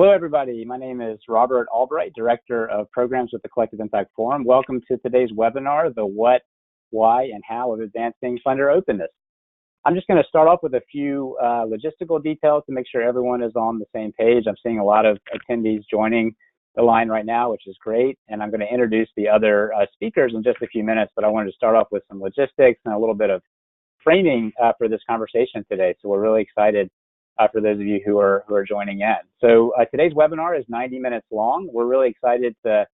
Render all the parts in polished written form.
Hello, everybody. My name is Robert Albright, Director of Programs with the Collective Impact Forum. Welcome to today's webinar, The What, Why, and How of Advancing Funder Openness. I'm just going to start off with a few logistical details to make sure everyone is on the same page. I'm seeing a lot of attendees joining the line right now, which is great. And I'm going to introduce the other speakers in just a few minutes, but I wanted to start off with some logistics and a little bit of framing for this conversation today. So we're really excited for those of you who are joining in. So today's webinar is 90 minutes long. We're really excited to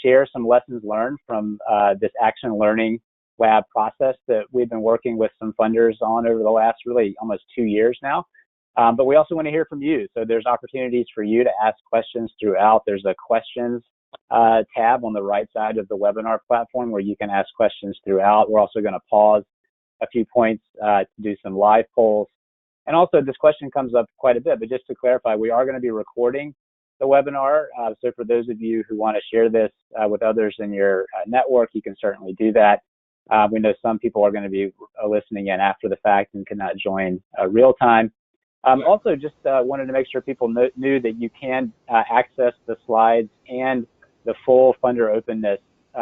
share some lessons learned from this action learning lab process that we've been working with some funders on over the last really almost 2 years now. But we also want to hear from you. So there's opportunities for you to ask questions throughout. There's a questions tab on the right side of the webinar platform where you can ask questions throughout. We're also going to pause a few points to do some live polls. And also, this question comes up quite a bit, but just to clarify, we are going to be recording the webinar. So for those of you who want to share this with others in your network, you can certainly do that. We know some people are going to be listening in after the fact and cannot join real time. Also, just wanted to make sure people knew that you can access the slides and the full Funder Openness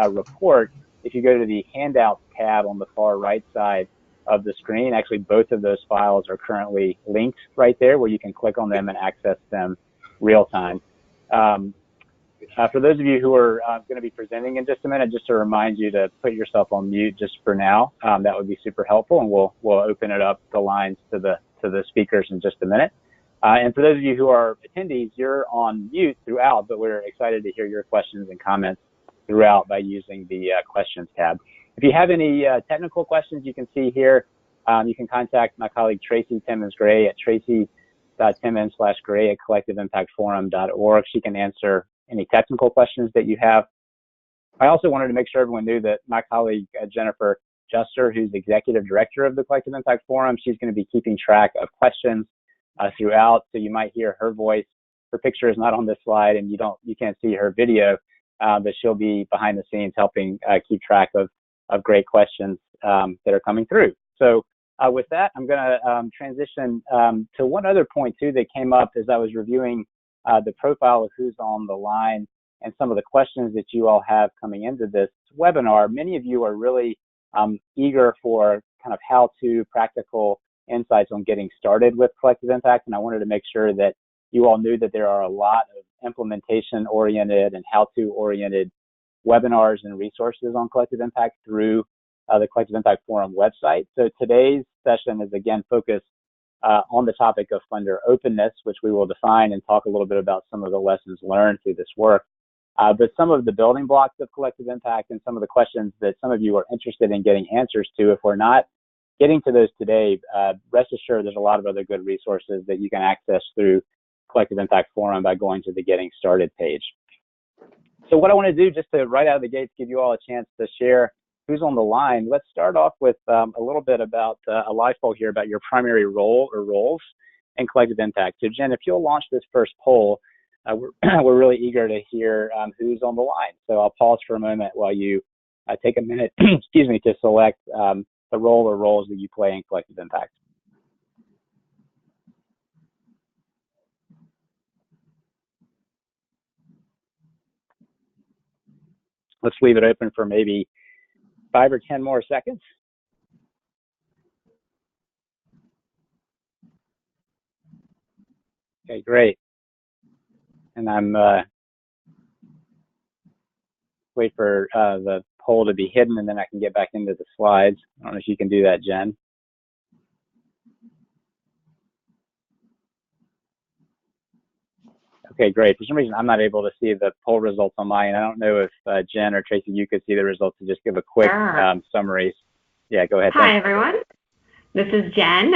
report if you go to the Handouts tab on the far right side of the screen. Actually, both of those files are currently linked right there where you can click on them and access them real time. For those of you who are going to be presenting in just a minute, just to remind you to put yourself on mute just for now. That would be super helpful, and we'll open it up the lines to the speakers in just a minute. And for those of you who are attendees, you're on mute throughout, but we're excited to hear your questions and comments throughout by using the questions tab. If you have any technical questions, you can see here, you can contact my colleague Tracy Timmons-Gray at tracy.timmons/gray at collectiveimpactforum.org. She can answer any technical questions that you have. I also wanted to make sure everyone knew that my colleague Jennifer Juster, who's Executive Director of the Collective Impact Forum, she's going to be keeping track of questions throughout, so you might hear her voice. Her picture is not on this slide, and you can't see her video, but she'll be behind the scenes helping keep track of great questions that are coming through. So with that, I'm going to transition to one other point too that came up as I was reviewing the profile of who's on the line and some of the questions that you all have coming into this webinar. Many of you are really eager for kind of how-to practical insights on getting started with collective impact, and I wanted to make sure that you all knew that there are a lot of implementation-oriented and how-to-oriented webinars and resources on collective impact through the Collective Impact Forum website. So today's session is again focused on the topic of funder openness, which we will define and talk a little bit about some of the lessons learned through this work. But some of the building blocks of collective impact and some of the questions that some of you are interested in getting answers to, if we're not getting to those today, rest assured there's a lot of other good resources that you can access through Collective Impact Forum by going to the Getting Started page. So what I want to do, just to right out of the gates, give you all a chance to share who's on the line. Let's start off with a little bit about a live poll here about your primary role or roles in collective impact. So Jen, if you'll launch this first poll, we're really eager to hear who's on the line. So I'll pause for a moment while you take a minute, excuse me, to select the role or roles that you play in collective impact. Let's leave it open for maybe 5 or 10 more seconds. Okay, great. And I'm wait for the poll to be hidden, and then I can get back into the slides. I don't know if you can do that, Jen. Okay, great. For some reason, I'm not able to see the poll results on mine. I don't know if Jen or Tracy, you could see the results and just give a quick summary. Yeah, go ahead. Hi, everyone. This is Jen.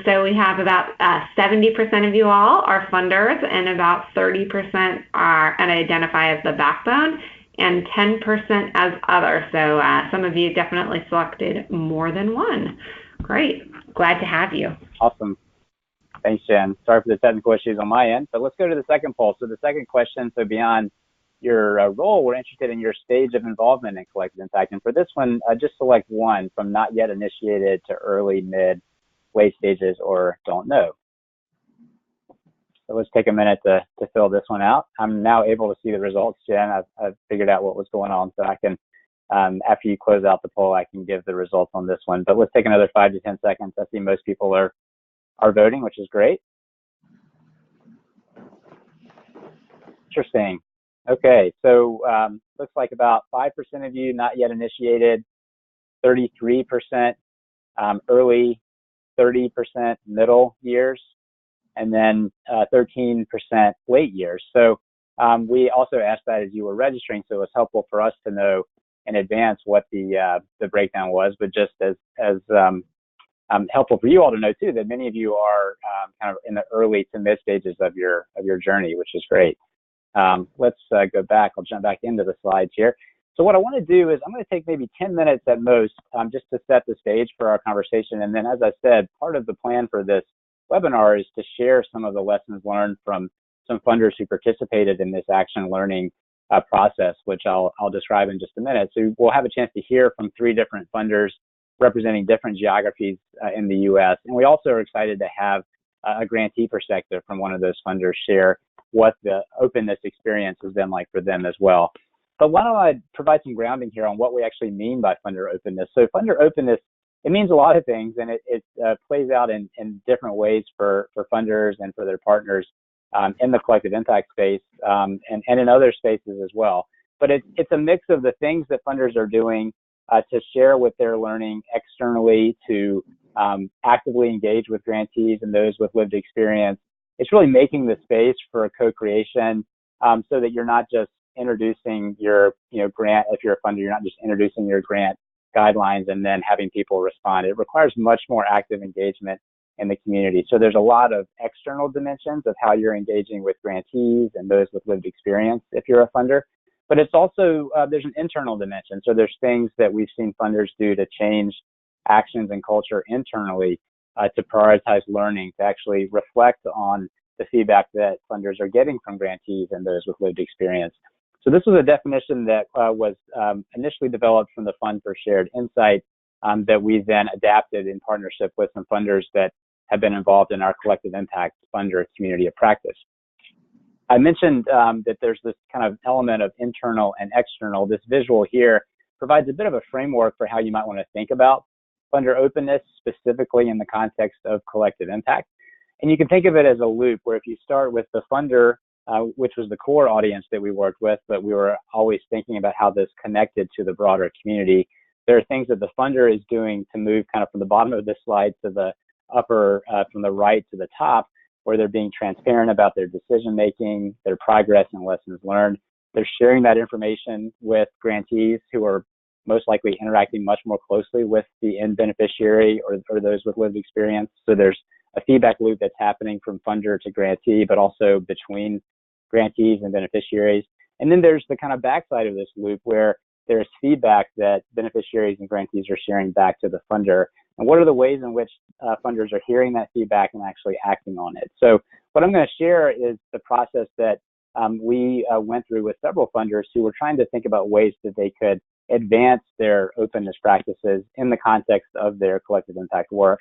So we have about 70% of you all are funders, and about 30% are and identify as the backbone, and 10% as other. So some of you definitely selected more than one. Great. Glad to have you. Awesome. Thanks, Jen. Sorry for the technical issues on my end, but let's go to the second poll. So the second question, so beyond your role, we're interested in your stage of involvement in collective impact. And for this one, just select one from not yet initiated to early, mid, late stages, or don't know. So let's take a minute to fill this one out. I'm now able to see the results, Jen. I've figured out what was going on, so I can, after you close out the poll, I can give the results on this one. But let's take another 5 to 10 seconds. I see most people are voting, which is great. Interesting. Okay, so looks like about 5% of you not yet initiated, 33% early, 30% middle years, and then 13% late years. So we also asked that as you were registering, so it was helpful for us to know in advance what the breakdown was, but just as helpful for you all to know too that many of you are kind of in the early to mid stages of your journey, which is great. Let's go back. I'll jump back into the slides here. So what I want to do is I'm going to take maybe 10 minutes at most just to set the stage for our conversation. And then, as I said, part of the plan for this webinar is to share some of the lessons learned from some funders who participated in this action learning process, which I'll describe in just a minute. So we'll have a chance to hear from 3 different funders representing different geographies in the U.S. And we also are excited to have a grantee perspective from one of those funders share what the openness experience has been like for them as well. But why don't I provide some grounding here on what we actually mean by funder openness. So funder openness, it means a lot of things, and it plays out in different ways for funders and for their partners in the collective impact space and in other spaces as well. But it's a mix of the things that funders are doing to share what they're learning externally, to actively engage with grantees and those with lived experience. It's really making the space for a co-creation so that you're not just introducing your grant. If you're a funder, you're not just introducing your grant guidelines and then having people respond. It requires much more active engagement in the community. So there's a lot of external dimensions of how you're engaging with grantees and those with lived experience if you're a funder. But it's also, there's an internal dimension. So there's things that we've seen funders do to change actions and culture internally to prioritize learning, to actually reflect on the feedback that funders are getting from grantees and those with lived experience. So this was a definition that was initially developed from the Fund for Shared Insight that we then adapted in partnership with some funders that have been involved in our collective impact funder community of practice. I mentioned that there's this kind of element of internal and external. This visual here provides a bit of a framework for how you might want to think about funder openness, specifically in the context of collective impact. And you can think of it as a loop where if you start with the funder, which was the core audience that we worked with, but we were always thinking about how this connected to the broader community. There are things that the funder is doing to move kind of from the bottom of this slide to the upper, from the right to the top, where they're being transparent about their decision making, their progress and lessons learned. They're sharing that information with grantees who are most likely interacting much more closely with the end beneficiary or those with lived experience. So there's a feedback loop that's happening from funder to grantee, but also between grantees and beneficiaries. And then there's the kind of backside of this loop where there's feedback that beneficiaries and grantees are sharing back to the funder. And what are the ways in which funders are hearing that feedback and actually acting on it? So what I'm going to share is the process that we went through with several funders who were trying to think about ways that they could advance their openness practices in the context of their collective impact work.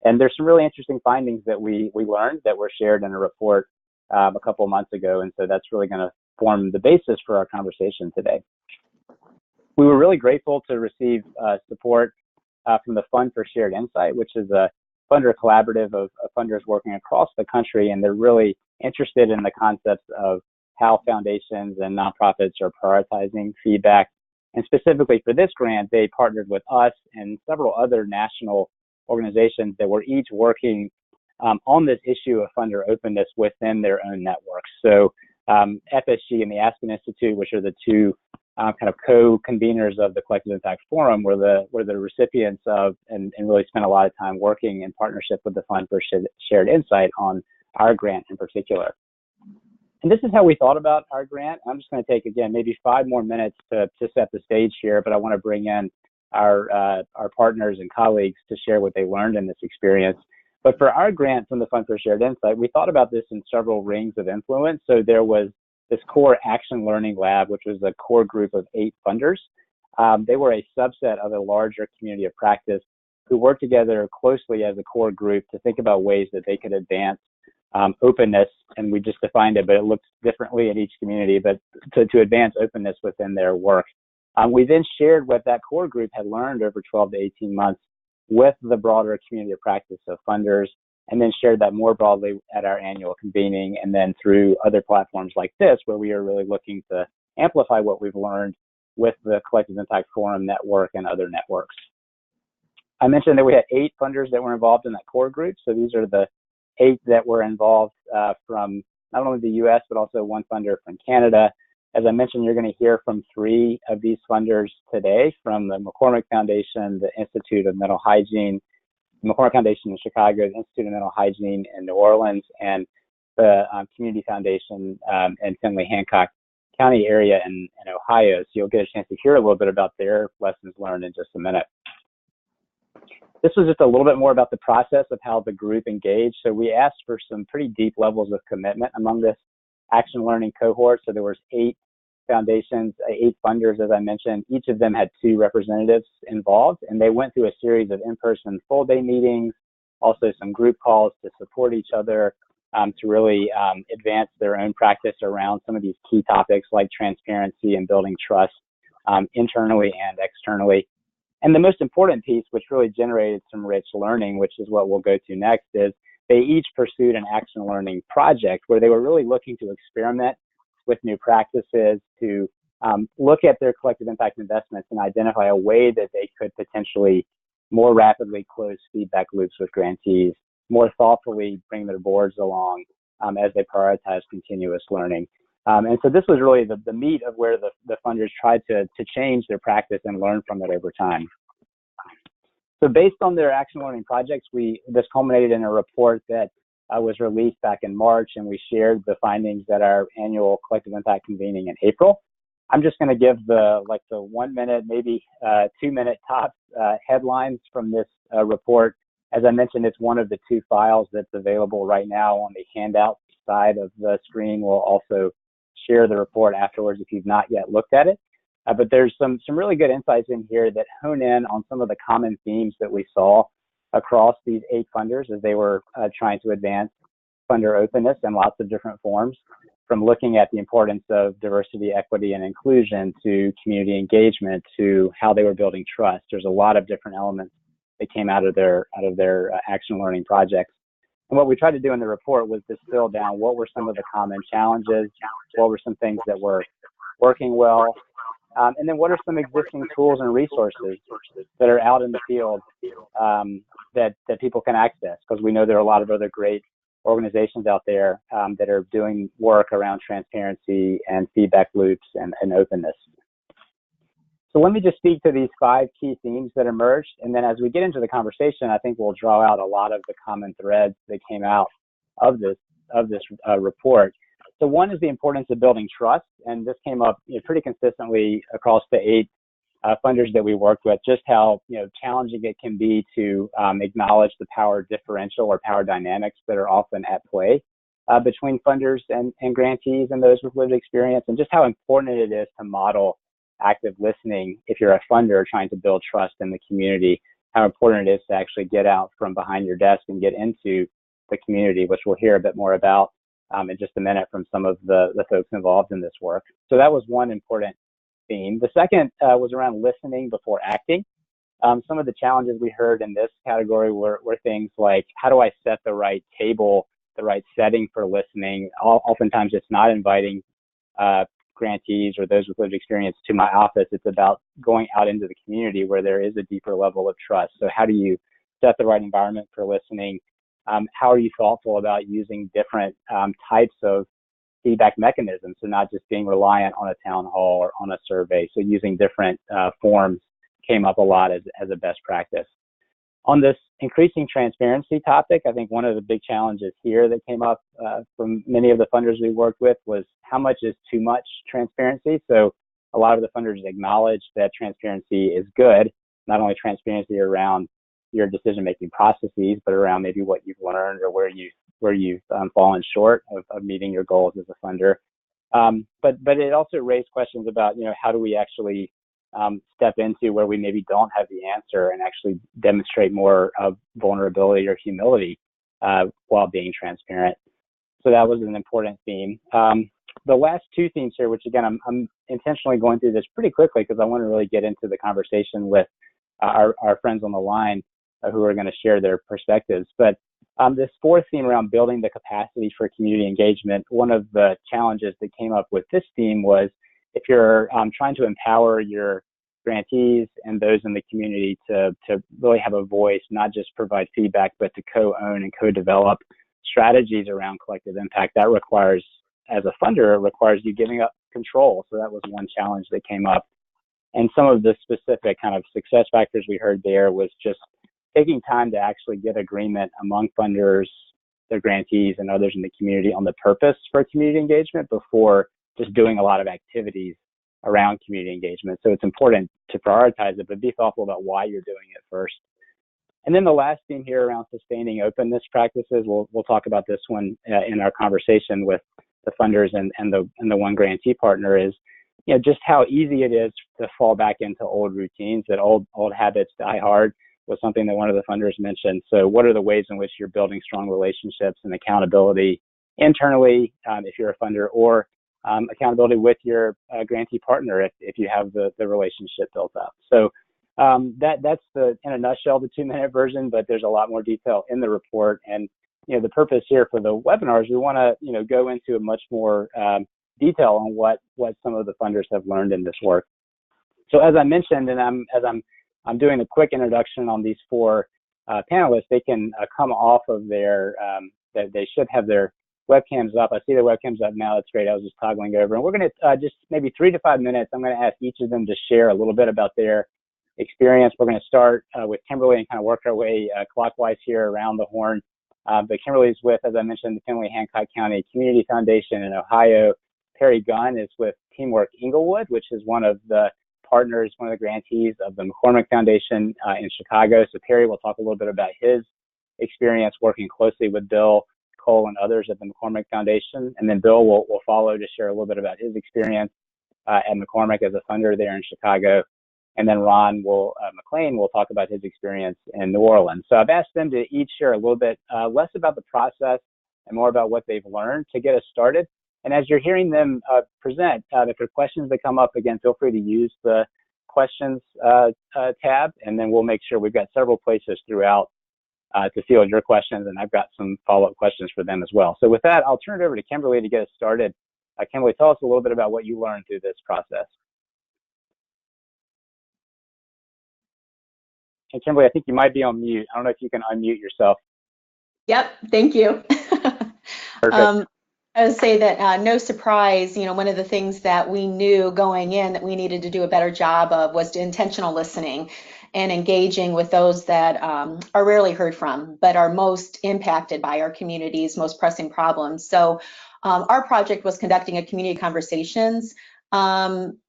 And there's some really interesting findings that we learned that were shared in a report a couple of months ago. And so that's really going to form the basis for our conversation today. We were really grateful to receive support from the Fund for Shared Insight, which is a funder collaborative of funders working across the country. And they're really interested in the concepts of how foundations and nonprofits are prioritizing feedback. And specifically for this grant, they partnered with us and several other national organizations that were each working on this issue of funder openness within their own networks. So FSG and the Aspen Institute, which are the two kind of co-conveners of the Collective Impact Forum, were the recipients of and really spent a lot of time working in partnership with the Fund for Shared Insight on our grant in particular. And this is how we thought about our grant. I'm just going to take, again, maybe 5 more minutes to set the stage here, but I want to bring in our partners and colleagues to share what they learned in this experience. But for our grant from the Fund for Shared Insight, we thought about this in several rings of influence. So there was this core action learning lab, which was a core group of 8 funders. They were a subset of a larger community of practice who worked together closely as a core group to think about ways that they could advance openness, and we just defined it, but it looks differently in each community, but to advance openness within their work. We then shared what that core group had learned over 12 to 18 months with the broader community of practice of funders, and then shared that more broadly at our annual convening, and then through other platforms like this, where we are really looking to amplify what we've learned with the Collective Impact Forum network and other networks. I mentioned that we had 8 funders that were involved in that core group. So these are the 8 that were involved from not only the US, but also 1 funder from Canada. As I mentioned, you're going to hear from 3 of these funders today, from the McCormick Foundation, the Institute of Mental Hygiene, the McCormick Foundation in Chicago, the Institute of Mental Hygiene in New Orleans, and the Community Foundation in Findlay-Hancock County area in Ohio. So you'll get a chance to hear a little bit about their lessons learned in just a minute. This was just a little bit more about the process of how the group engaged. So we asked for some pretty deep levels of commitment among this action learning cohort. So there was 8 foundations, 8 funders, as I mentioned. Each of them had 2 representatives involved, and they went through a series of in-person full-day meetings, also some group calls to support each other, to really advance their own practice around some of these key topics like transparency and building trust internally and externally. And the most important piece, which really generated some rich learning, which is what we'll go to next, is they each pursued an action learning project where they were really looking to experiment with new practices, to look at their collective impact investments and identify a way that they could potentially more rapidly close feedback loops with grantees, more thoughtfully bring their boards along as they prioritize continuous learning. And so this was really the meat of where the funders tried to change their practice and learn from it over time. So based on their action learning projects, this culminated in a report that was released back in March, and we shared the findings at our annual collective impact convening in April. I'm just going to give the 1 minute, maybe 2 minute top headlines from this report. As I mentioned, it's one of the 2 files that's available right now on the handout side of the screen. We'll also share the report afterwards if you've not yet looked at it. But there's some really good insights in here that hone in on some of the common themes that we saw across these 8 funders as they were trying to advance funder openness in lots of different forms, from looking at the importance of diversity, equity, and inclusion to community engagement to how they were building trust. There's a lot of different elements that came out of their action learning projects. And what we tried to do in the report was distill down what were some of the common challenges, what were some things that were working well, and then what are some existing tools and resources that are out in the field that people can access, because we know there are a lot of other great organizations out there that are doing work around transparency and feedback loops and openness. So let me just speak to these 5 key themes that emerged, and then as we get into the conversation, I think we'll draw out a lot of the common threads that came out of this report. So one is the importance of building trust, and this came up pretty consistently across the 8 funders that we worked with, just how challenging it can be to acknowledge the power differential or power dynamics that are often at play between funders and grantees and those with lived experience, and just how important it is to model active listening if you're a funder trying to build trust in the community, how important it is to actually get out from behind your desk and get into the community, which we'll hear a bit more about in just a minute from some of the folks involved in this work. So that was one important theme. The second was around listening before acting. Some of the challenges we heard in this category were things like, how do I set the right table, the right setting for listening? Oftentimes it's not inviting grantees or those with lived experience to my office. It's about going out into the community where there is a deeper level of trust. So how do you set the right environment for listening? How are you thoughtful about using different types of feedback mechanisms? So not just being reliant on a town hall or on a survey. So using different forms came up a lot as a best practice. On this increasing transparency topic, I think one of the big challenges here that came up from many of the funders we worked with was how much is too much transparency. So a lot of the funders acknowledge that transparency is good, not only transparency around your decision-making processes, but around maybe what you've learned or where you've fallen short of meeting your goals as a funder. But it also raised questions about, how do we actually step into where we maybe don't have the answer and actually demonstrate more of vulnerability or humility while being transparent. so that was an important theme. The last two themes here, which again, I'm intentionally going through this pretty quickly because I want to really get into the conversation with our friends on the line who are going to share their perspectives. But this fourth theme around building the capacity for community engagement, one of the challenges that came up with this theme was if you're trying to empower your grantees and those in the community to really have a voice, not just provide feedback, but to co-own and co-develop strategies around collective impact, that requires, as a funder, it requires you giving up control. So that was one challenge that came up. And some of the specific kind of success factors we heard there was just taking time to actually get agreement among funders, their grantees, and others in the community on the purpose for community engagement before just doing a lot of activities around community engagement. So it's important to prioritize it, but be thoughtful about why you're doing it first. And then the last theme here around sustaining openness practices, we'll talk about this one in our conversation with the funders and the one grantee partner, is just how easy it is to fall back into old routines, that old habits die hard was something that one of the funders mentioned. So what are the ways in which you're building strong relationships and accountability internally, if you're a funder, or accountability with your grantee partner if you have the relationship built up. So that's in a nutshell, the 2-minute version, but there's a lot more detail in the report. And the purpose here for the webinar is we want to go into a much more detail on what some of the funders have learned in this work. So as I mentioned, and I'm doing a quick introduction on these 4 panelists, they can come off of their they should have their webcams up. I see their webcams up now. That's great. I was just toggling over, and we're going to just maybe 3 to 5 minutes. I'm going to ask each of them to share a little bit about their experience. We're going to start with Kimberly and kind of work our way clockwise here around the horn. But Kimberly's with, as I mentioned, the Findlay-Hancock County Community Foundation in Ohio. Perry Gunn is with Teamwork Englewood, which is one of the partners, one of the grantees of the McCormick Foundation in Chicago. So Perry will talk a little bit about his experience working closely with Bill, Koll, and others at the McCormick Foundation. And then Bill will follow to share a little bit about his experience at McCormick as a funder there in Chicago. And then Ron McClain will talk about his experience in New Orleans. So I've asked them to each share a little bit less about the process and more about what they've learned to get us started. And as you're hearing them present, if there are questions that come up, again, feel free to use the questions tab, and then we'll make sure we've got several places throughout to field your questions, and I've got some follow-up questions for them as well. So with that, I'll turn it over to Kimberly to get us started. Kimberly, tell us a little bit about what you learned through this process. And Kimberly, I think you might be on mute. I don't know if you can unmute yourself. Yep, thank you. Perfect. I would say that no surprise, one of the things that we knew going in that we needed to do a better job of was intentional listening and engaging with those that are rarely heard from, but are most impacted by our community's most pressing problems. So our project was conducting a community conversations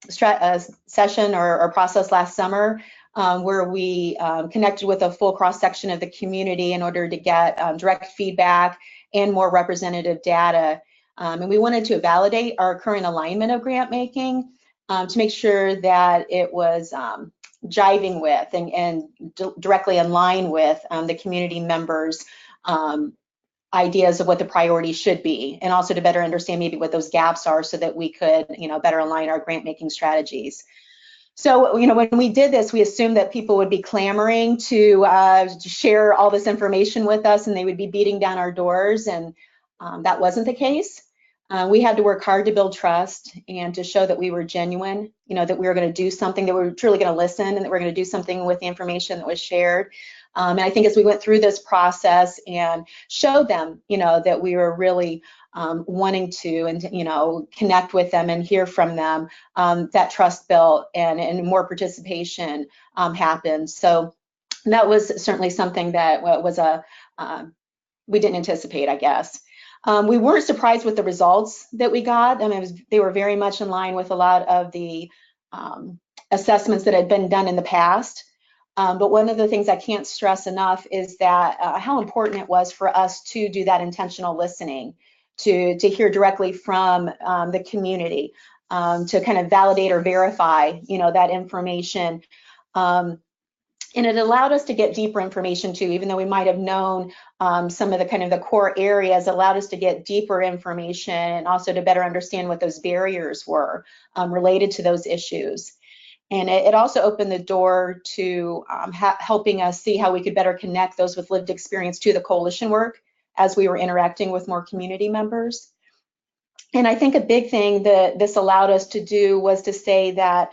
session or process last summer, where we connected with a full cross-section of the community in order to get direct feedback and more representative data. And we wanted to validate our current alignment of grant making to make sure that it was jiving with and directly in line with the community members' ideas of what the priorities should be, and also to better understand maybe what those gaps are so that we could better align our grant making strategies. So, when we did this, we assumed that people would be clamoring to share all this information with us, and they would be beating down our doors, and that wasn't the case. We had to work hard to build trust and to show that we were genuine, that we were going to do something, that we were truly going to listen, and that we were going to do something with the information that was shared. And I think as we went through this process and showed them, that we were really wanting to, and connect with them and hear from them, that trust built and more participation happened. So that was certainly something that was we didn't anticipate, I guess. We weren't surprised with the results that we got. I mean, they were very much in line with a lot of the assessments that had been done in the past. But one of the things I can't stress enough is that how important it was for us to do that intentional listening, to hear directly from the community, to kind of validate or verify, that information. And it allowed us to get deeper information too, even though we might have known some of the kind of the core areas, allowed us to get deeper information and also to better understand what those barriers were related to those issues. And it also opened the door to helping us see how we could better connect those with lived experience to the coalition work as we were interacting with more community members. And I think a big thing that this allowed us to do was to say that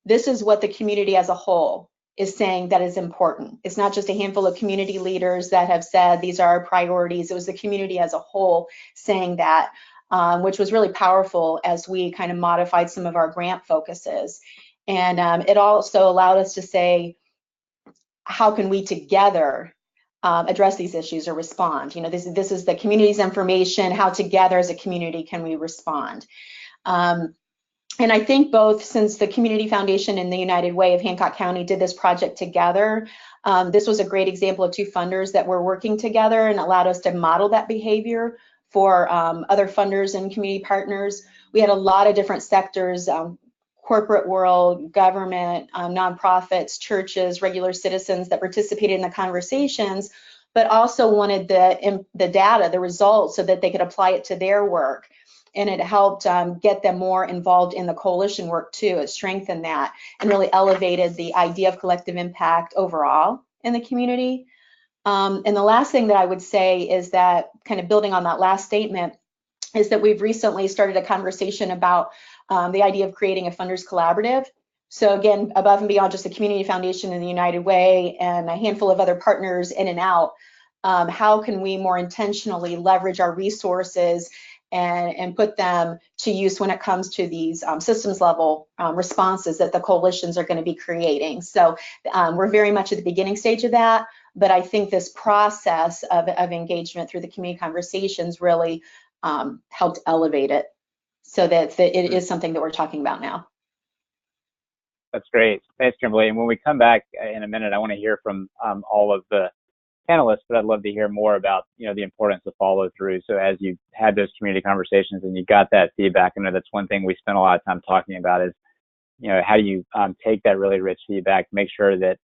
this is what the community as a whole is saying that is important. It's not just a handful of community leaders that have said these are our priorities. It was the community as a whole saying that, which was really powerful as we kind of modified some of our grant focuses. And it also allowed us to say, how can we together address these issues or respond? You know, this is the community's information. How together as a community can we respond? And I think both, since the Community Foundation and the United Way of Hancock County did this project together, this was a great example of two funders that were working together and allowed us to model that behavior for other funders and community partners. We had a lot of different sectors, corporate world, government, nonprofits, churches, regular citizens that participated in the conversations, but also wanted the data, the results, so that they could apply it to their work. And it helped get them more involved in the coalition work too. It strengthened that and really elevated the idea of collective impact overall in the community. And the last thing that I would say is that, kind of building on that last statement, is that we've recently started a conversation about the idea of creating a funders collaborative. So again, above and beyond just the Community Foundation and the United Way and a handful of other partners in and out, how can we more intentionally leverage our resources and put them to use when it comes to these systems level responses that the coalitions are going to be creating. So we're very much at the beginning stage of that, but I think this process of engagement through the community conversations really helped elevate it so that it is something that we're talking about now. That's great. Thanks, Kimberly. And when we come back in a minute, I want to hear from all of the panelists, but I'd love to hear more about, you know, the importance of follow through. So as you had those community conversations and you got that feedback, I know that's one thing we spent a lot of time talking about is, you know, how do you take that really rich feedback, make sure that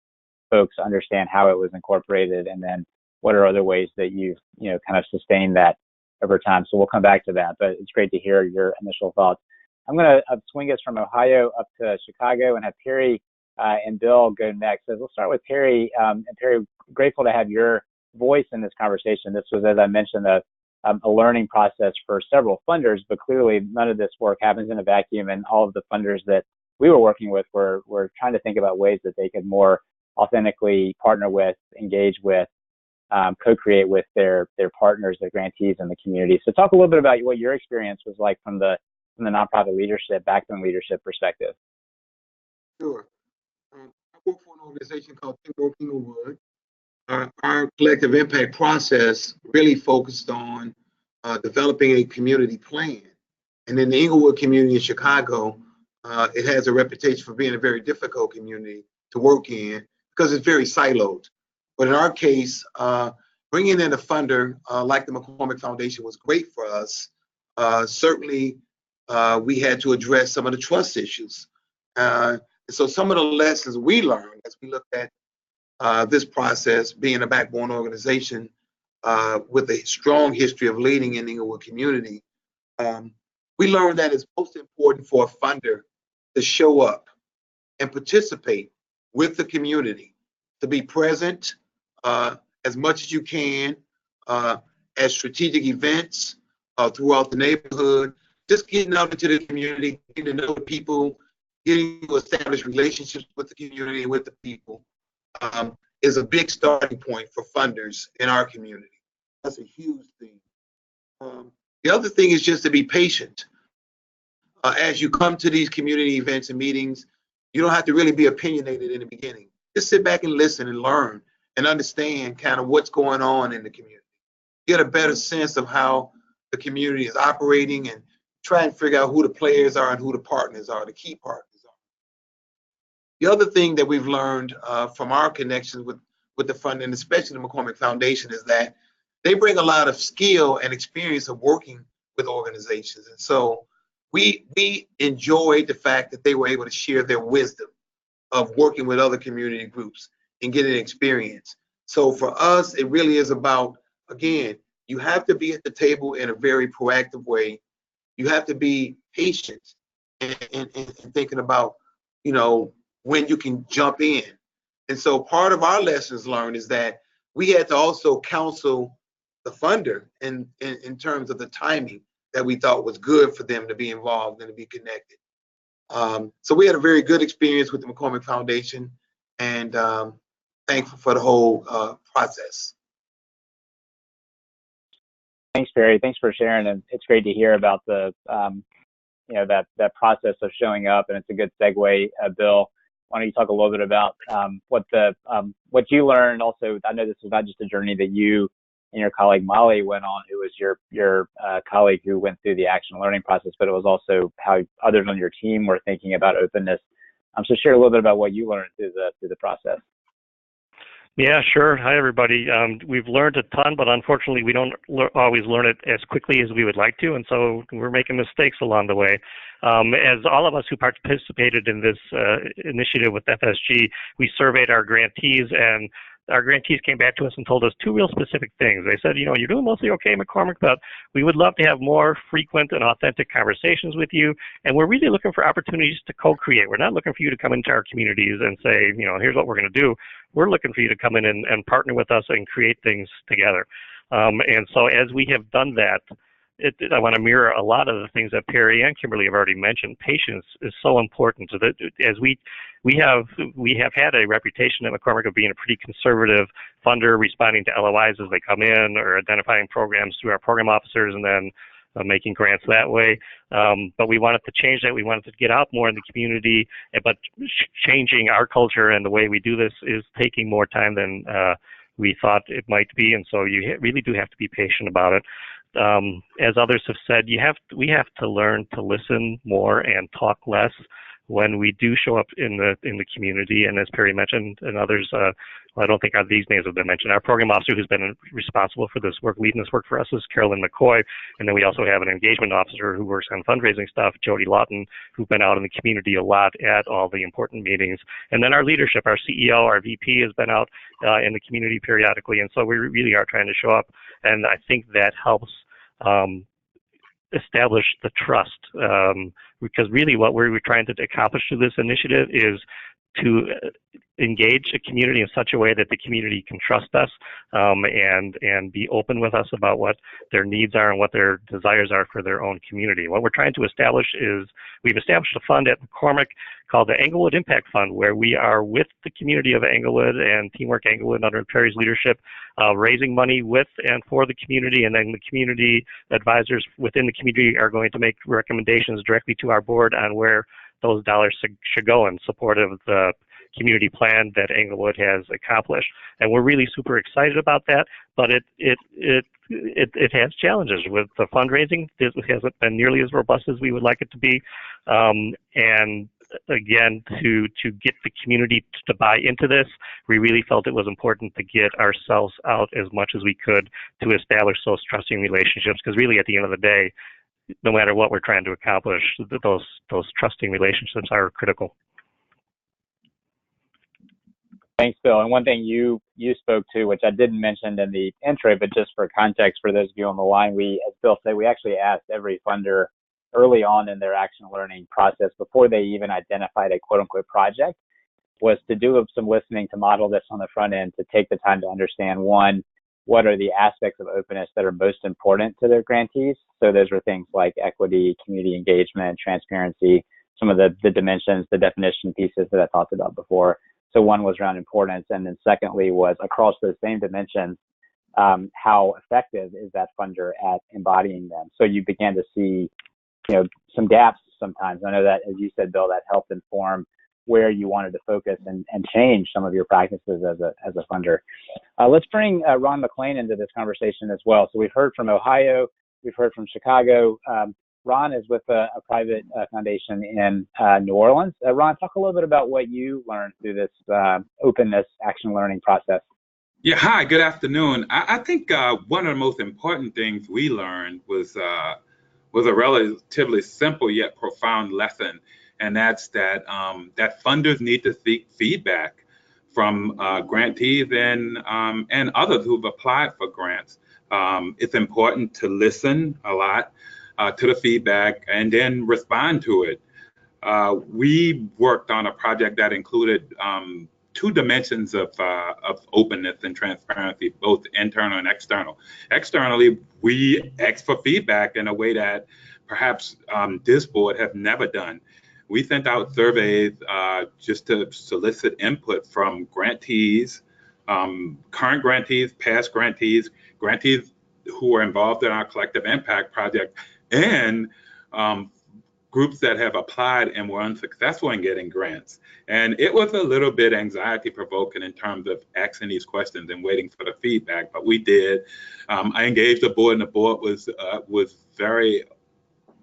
folks understand how it was incorporated, and then what are other ways that you've, you know, kind of sustained that over time. So we'll come back to that, but it's great to hear your initial thoughts. I'm going to swing us from Ohio up to Chicago and have Perry and Bill go next. So we'll start with Perry. And Perry, grateful to have your voice in this conversation. This was, as I mentioned, a learning process for several funders, but clearly none of this work happens in a vacuum, and all of the funders that we were working with were trying to think about ways that they could more authentically partner with, engage with, co-create with their partners, their grantees in the community. So talk a little bit about what your experience was like from the nonprofit leadership, backbone leadership perspective. Sure. I work for an organization called Englewood. Our collective impact process really focused on developing a community plan. And in the Englewood community in Chicago, it has a reputation for being a very difficult community to work in because it's very siloed. But in our case, bringing in a funder like the McCormick Foundation was great for us. Certainly, we had to address some of the trust issues. So some of the lessons we learned as we looked at this process, being a backbone organization with a strong history of leading in the Englewood community, we learned that it's most important for a funder to show up and participate with the community, to be present as much as you can at strategic events throughout the neighborhood, just getting out into the community, getting to know the people, getting to establish relationships with the community and with the people is a big starting point for funders in our community. That's a huge thing. The other thing is just to be patient. As you come to these community events and meetings, you don't have to really be opinionated in the beginning. Just sit back and listen and learn and understand kind of what's going on in the community. Get a better sense of how the community is operating and try and figure out who the players are and who the partners are, the key partners are. The other thing that we've learned from our connections with the funding, especially the McCormick Foundation, is that they bring a lot of skill and experience of working with organizations. And so we enjoyed the fact that they were able to share their wisdom of working with other community groups. and get an experience. So for us, it really is about, again, you have to be at the table in a very proactive way. You have to be patient and thinking about, you know, when you can jump in. And so part of our lessons learned is that we had to also counsel the funder in terms of the timing that we thought was good for them to be involved and to be connected. So we had a very good experience with the McCormick Foundation, and thankful for the whole process. Thanks, Barry. Thanks for sharing, and it's great to hear about the you know, that process of showing up, and it's a good segue. Bill, why don't you talk a little bit about what you learned? Also, I know this was not just a journey that you and your colleague Molly went on, who was your colleague who went through the action learning process, but it was also how others on your team were thinking about openness. So share a little bit about what you learned through the process. Yeah, sure. Hi, everybody. We've learned a ton, but unfortunately, we don't always learn it as quickly as we would like to, and so we're making mistakes along the way. As all of us who participated in this initiative with FSG, we surveyed our grantees, and our grantees came back to us and told us two real specific things. They said, you know, you're doing mostly okay, McCormick, but we would love to have more frequent and authentic conversations with you, and we're really looking for opportunities to co-create. We're not looking for you to come into our communities and say, you know, here's what we're going to do. We're looking for you to come in and partner with us and create things together. And so as we have done that, I want to mirror a lot of the things that Perry and Kimberly have already mentioned. Patience is so important. So that as we have had a reputation at McCormick of being a pretty conservative funder, responding to LOIs as they come in, or identifying programs through our program officers, and then making grants that way. But we wanted to change that. We wanted to get out more in the community, but changing our culture and the way we do this is taking more time than we thought it might be. And so you really do have to be patient about it. As others have said, we have to learn to listen more and talk less when we do show up in the community. And as Perry mentioned, and others, I don't think these names have been mentioned. Our program officer who's been responsible for this work, leading this work for us, is Carolyn McCoy. And then we also have an engagement officer who works on fundraising stuff, Jody Lawton, who've been out in the community a lot at all the important meetings. And then our leadership, our CEO, our VP has been out in the community periodically. And so we really are trying to show up. And I think that helps establish the trust, because really what we're trying to accomplish through this initiative is to engage the community in such a way that the community can trust us and be open with us about what their needs are and what their desires are for their own community. What we're trying to establish is we've established a fund at McCormick called the Englewood Impact Fund, where we are with the community of Englewood and Teamwork Englewood under Perry's leadership, raising money with and for the community, and then the community advisors within the community are going to make recommendations directly to our board on where those dollars should go in support of the community plan that Englewood has accomplished. And we're really super excited about that, but it has challenges with the fundraising. It hasn't been nearly as robust as we would like it to be. And again, to get the community to buy into this, we really felt it was important to get ourselves out as much as we could to establish those trusting relationships, because really at the end of the day, no matter what we're trying to accomplish, those trusting relationships are critical. Thanks, Bill. And one thing you spoke to, which I didn't mention in the intro, but just for context for those of you on the line, as Bill said, we actually asked every funder early on in their action learning process, before they even identified a quote unquote project, was to do some listening to model this on the front end, to take the time to understand, one, what are the aspects of openness that are most important to their grantees? So those are things like equity, community engagement, transparency, some of the dimensions, the definition pieces that I talked about before. So one was around importance, and then secondly was across those same dimensions, how effective is that funder at embodying them? So you began to see, some gaps sometimes. I know that, as you said, Bill, that helped inform where you wanted to focus and change some of your practices as a funder. Let's bring Ron McClain into this conversation as well. So we've heard from Ohio, we've heard from Chicago. Ron is with a private foundation in New Orleans. Ron, talk a little bit about what you learned through this openness action learning process. Yeah, hi, good afternoon. I think one of the most important things we learned was a relatively simple yet profound lesson, and that's that funders need to seek feedback from grantees and others who've applied for grants. It's important to listen a lot to the feedback and then respond to it. We worked on a project that included two dimensions of openness and transparency, both internal and external. Externally, we asked for feedback in a way that perhaps this board has never done. We sent out surveys just to solicit input from grantees, current grantees, past grantees, grantees who are involved in our collective impact project, and groups that have applied and were unsuccessful in getting grants. And it was a little bit anxiety provoking in terms of asking these questions and waiting for the feedback, but we did. I engaged the board, and the board was very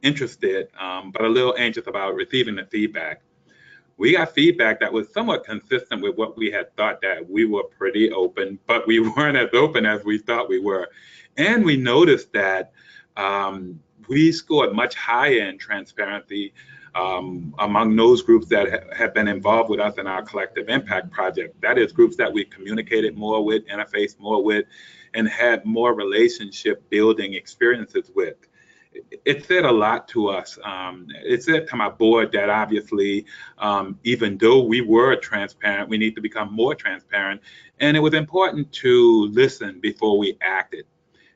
interested, but a little anxious about receiving the feedback. We got feedback that was somewhat consistent with what we had thought, that we were pretty open, but we weren't as open as we thought we were. And we noticed that we scored much higher in transparency among those groups that have been involved with us in our collective impact project. That is, groups that we communicated more with, interfaced more with, and had more relationship building experiences with. It said a lot to us. It said to my board that obviously, even though we were transparent, we need to become more transparent. And it was important to listen before we acted.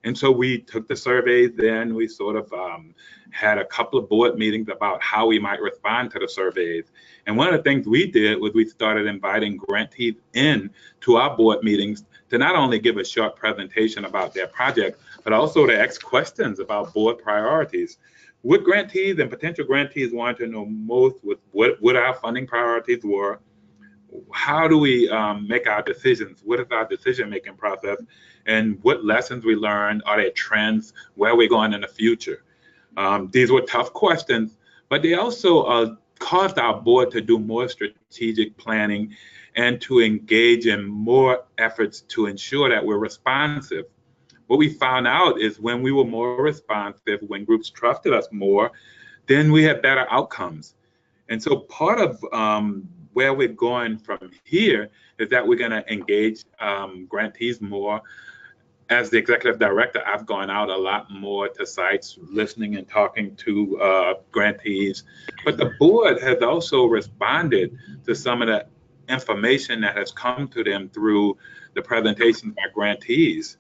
And so we took the surveys, then we sort of had a couple of board meetings about how we might respond to the surveys. And one of the things we did was we started inviting grantees in to our board meetings to not only give a short presentation about their project, but also to ask questions about board priorities. What grantees and potential grantees wanted to know most was what our funding priorities were. How do we make our decisions? What is our decision-making process? And what lessons we learned? Are there trends? Where are we going in the future? These were tough questions, but they also caused our board to do more strategic planning and to engage in more efforts to ensure that we're responsive. What we found out is when we were more responsive, when groups trusted us more, then we had better outcomes. And so part of where we're going from here is that we're going to engage grantees more. As the executive director, I've gone out a lot more to sites, listening and talking to grantees. But the board has also responded to some of the information that has come to them through the presentations by grantees.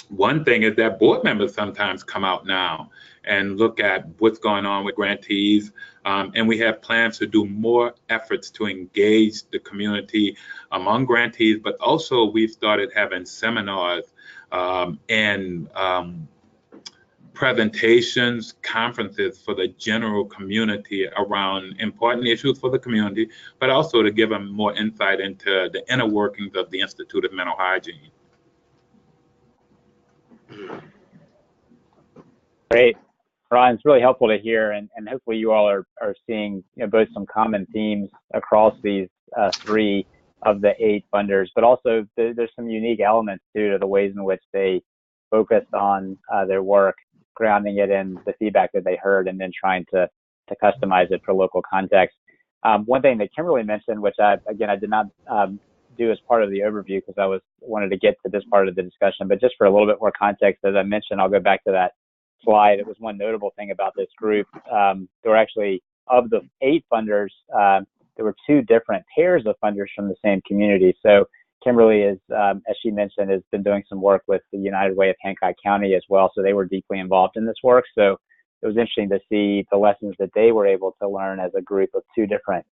One thing is that board members sometimes come out now and look at what's going on with grantees, and we have plans to do more efforts to engage the community among grantees, but also we've started having seminars and presentations, conferences for the general community around important issues for the community, but also to give them more insight into the inner workings of the Institute of Mental Hygiene. Great. Ron, it's really helpful to hear, and hopefully you all are seeing both some common themes across these 3 of the 8 funders, but also there's some unique elements too to the ways in which they focused on their work, grounding it in the feedback that they heard, and then trying to customize it for local context. One thing that Kimberly mentioned, which I did not do as part of the overview because I wanted to get to this part of the discussion, but just for a little bit more context, as I mentioned, I'll go back to that slide. It was one notable thing about this group. There were actually, of the 8 funders, there were 2 different pairs of funders from the same community. So Kimberly is, as she mentioned, has been doing some work with the United Way of Hancock County as well. So they were deeply involved in this work. So it was interesting to see the lessons that they were able to learn as a group of 2 different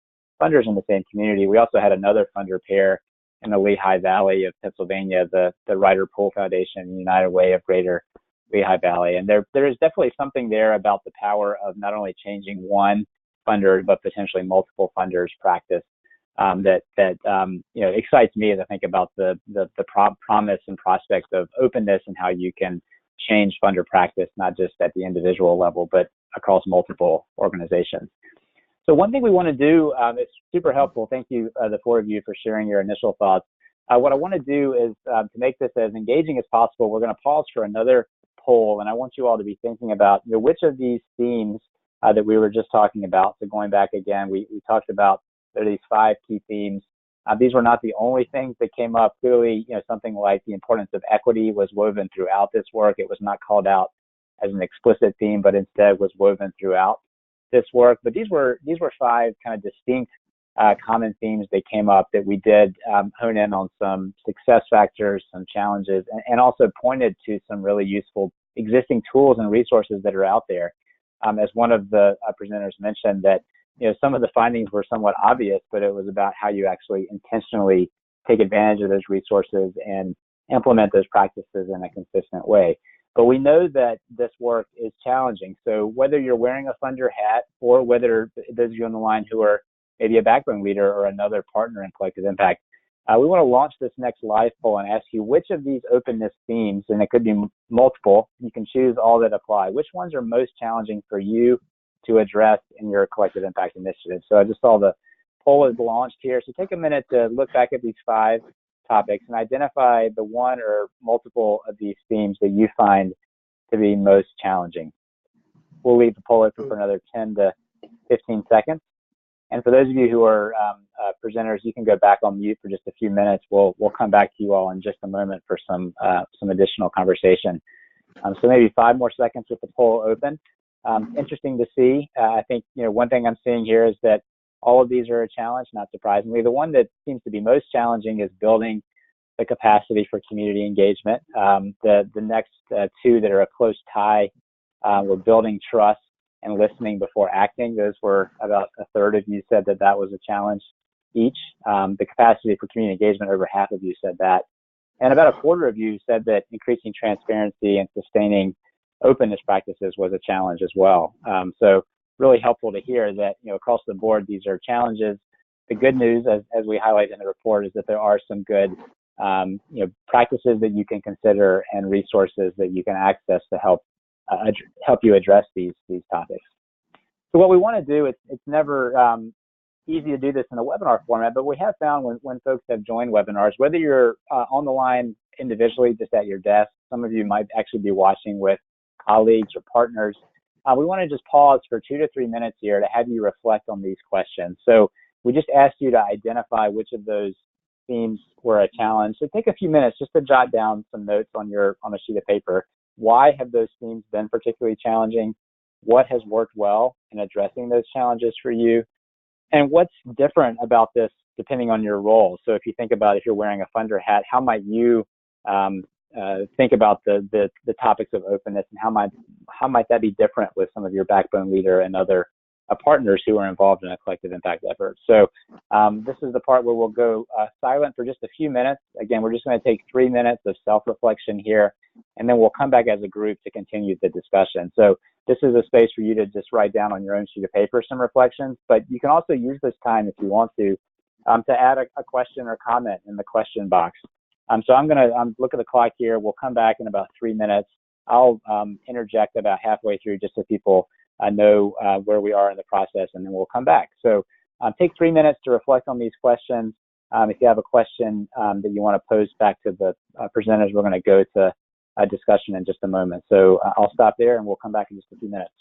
funders in the same community. We also had another funder pair in the Lehigh Valley of Pennsylvania, the Ryder Pool Foundation, United Way of Greater Lehigh Valley. And there is definitely something there about the power of not only changing one funder, but potentially multiple funders practice that excites me as I think about the promise and prospects of openness and how you can change funder practice, not just at the individual level, but across multiple organizations. So one thing we want to do, it's super helpful. Thank you, the 4 of you, for sharing your initial thoughts. What I want to do is to make this as engaging as possible, we're going to pause for another poll, and I want you all to be thinking about which of these themes that we were just talking about. So going back again, we talked about there are these 5 key themes. These were not the only things that came up. Clearly, something like the importance of equity was woven throughout this work. It was not called out as an explicit theme, but instead was woven throughout this work. But these were 5 kind of distinct common themes that came up that we did hone in on some success factors, some challenges, and also pointed to some really useful existing tools and resources that are out there. As one of the presenters mentioned, that some of the findings were somewhat obvious, but it was about how you actually intentionally take advantage of those resources and implement those practices in a consistent way. But we know that this work is challenging. So whether you're wearing a funder hat, or whether those of you on the line who are maybe a backbone leader or another partner in collective impact, we want to launch this next live poll and ask you which of these openness themes, and it could be multiple, you can choose all that apply, which ones are most challenging for you to address in your collective impact initiative. So I just saw the poll is launched here. So take a minute to look back at these 5 topics and identify the one or multiple of these themes that you find to be most challenging. We'll leave the poll open for another 10 to 15 seconds. And for those of you who are presenters, you can go back on mute for just a few minutes. We'll come back to you all in just a moment for some additional conversation. So maybe 5 more seconds with the poll open. Interesting to see. I think one thing I'm seeing here is that all of these are a challenge, not surprisingly. The one that seems to be most challenging is building the capacity for community engagement. The next 2 that are a close tie were building trust and listening before acting. Those were about a third of you said that was a challenge each. The capacity for community engagement, over half of you said that. And about a quarter of you said that increasing transparency and sustaining openness practices was a challenge as well. So really helpful to hear that, across the board, these are challenges. The good news, as we highlight in the report, is that there are some good, practices that you can consider and resources that you can access to help you address these topics. So what we want to do, it's never easy to do this in a webinar format, but we have found when folks have joined webinars, whether you're on the line individually, just at your desk, some of you might actually be watching with colleagues or partners, we want to just pause for 2 to 3 minutes here to have you reflect on these questions. So we just asked you to identify which of those themes were a challenge. So take a few minutes just to jot down some notes on a sheet of paper. Why have those themes been particularly challenging? What has worked well in addressing those challenges for you? And what's different about this depending on your role? So if you think about if you're wearing a funder hat, how might you think about the topics of openness, and how might that be different with some of your backbone leader and other partners who are involved in a collective impact effort? So this is the part where we'll go silent for just a few minutes. Again, we're just going to take 3 minutes of self-reflection here, and then we'll come back as a group to continue the discussion. So this is a space for you to just write down on your own sheet of paper some reflections, but you can also use this time, if you want to add a question or comment in the question box. So I'm going to look at the clock here. We'll come back in about 3 minutes. I'll interject about halfway through just so people know where we are in the process, and then we'll come back. So take 3 minutes to reflect on these questions. If you have a question that you want to pose back to the presenters, we're going to go to a discussion in just a moment. So I'll stop there, and we'll come back in just a few minutes.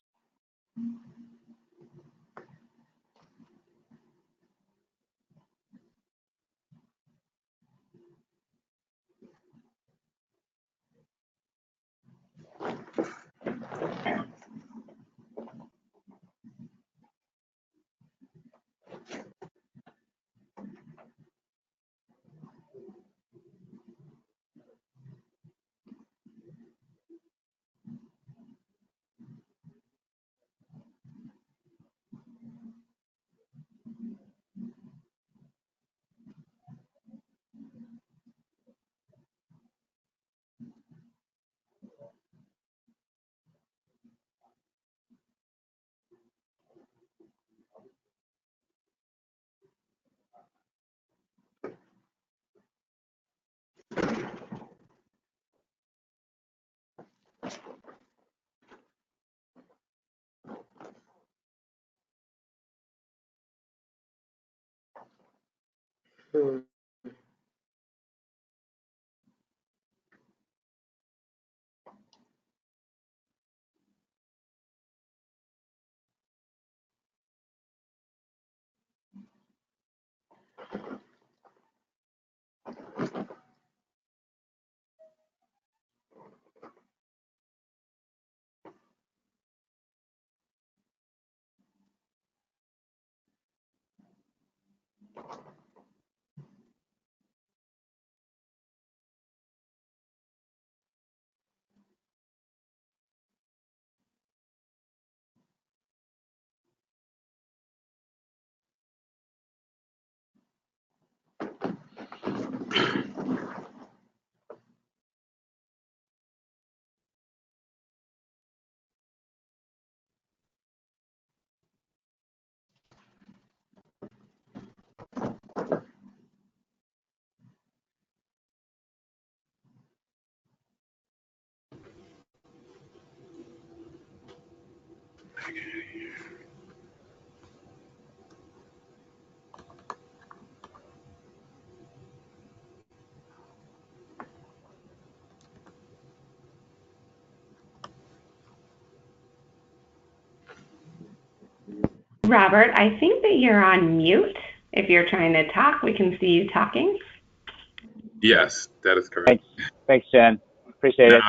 Robert, I think that you're on mute. If you're trying to talk, we can see you talking. Yes, that is correct. Thanks, Jen. Appreciate it.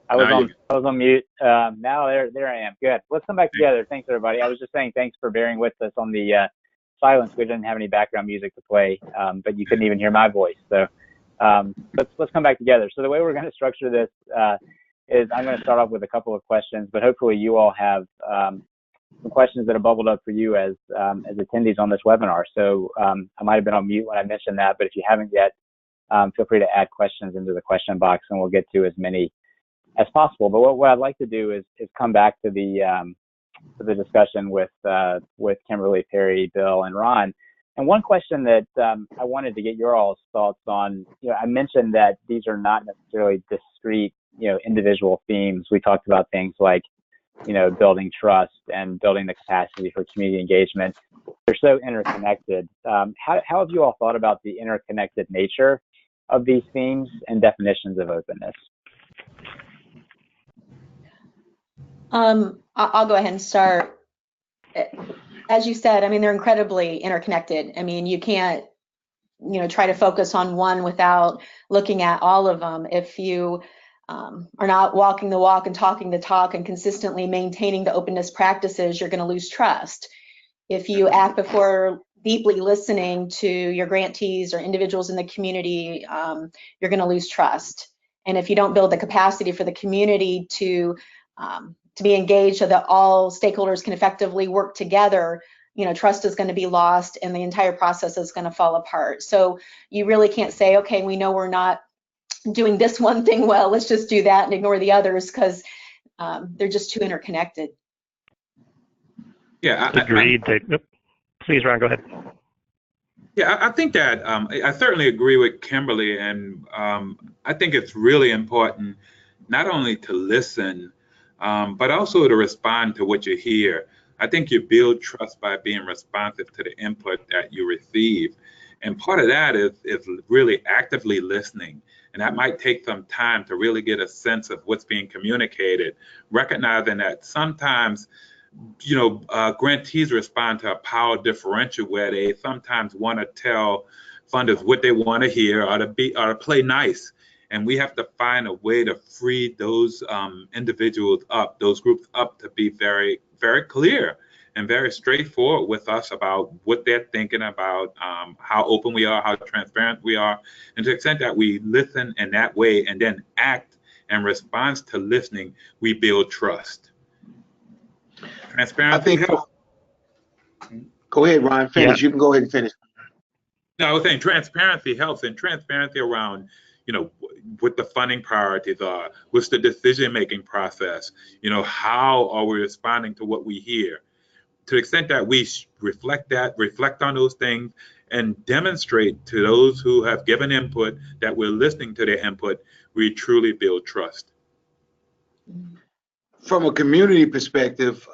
I was on mute. Now there I am. Good. Let's come back together. Thanks, everybody. I was just saying thanks for bearing with us on the silence. We didn't have any background music to play, but you couldn't even hear my voice. So let's come back together. So the way we're going to structure this is I'm going to start off with a couple of questions, but hopefully you all have some questions that have bubbled up for you as attendees on this webinar. So I might have been on mute when I mentioned that, but if you haven't yet, feel free to add questions into the question box, and we'll get to as many as possible. But what I'd like to do is come back to the discussion with Kimberly, Perry, Bill, and Ron. And one question that I wanted to get your all's thoughts on, I mentioned that these are not necessarily discrete, individual themes. We talked about things like, building trust and building the capacity for community engagement. They're so interconnected. How have you all thought about the interconnected nature of these themes and definitions of openness? I'll go ahead and start. As you said, they're incredibly interconnected. You can't, try to focus on one without looking at all of them. If you are not walking the walk and talking the talk and consistently maintaining the openness practices, you're going to lose trust. If you act before deeply listening to your grantees or individuals in the community, you're going to lose trust. And if you don't build the capacity for the community to be engaged so that all stakeholders can effectively work together, trust is going to be lost and the entire process is going to fall apart. So you really can't say, okay, we know we're not doing this one thing well, let's just do that and ignore the others, because they're just too interconnected. Yeah, agreed. Please, Ron, go ahead. Yeah, I think that I certainly agree with Kimberly, and I think it's really important not only to listen, but also to respond to what you hear. I think you build trust by being responsive to the input that you receive. And part of that is really actively listening. And that might take some time to really get a sense of what's being communicated, recognizing that sometimes, grantees respond to a power differential where they sometimes want to tell funders what they want to hear or to play nice. And we have to find a way to free those individuals up, those groups up, to be very, very clear and very straightforward with us about what they're thinking about, how open we are, how transparent we are, and to the extent that we listen in that way and then act in response to listening, we build trust. Transparency helps. Go ahead, Ron, finish. Yeah. You can go ahead and finish. No, I was saying transparency helps, and transparency around, what the funding priorities are, what's the decision-making process, how are we responding to what we hear. To the extent that we reflect on those things and demonstrate to those who have given input that we're listening to their input, we truly build trust. From a community perspective,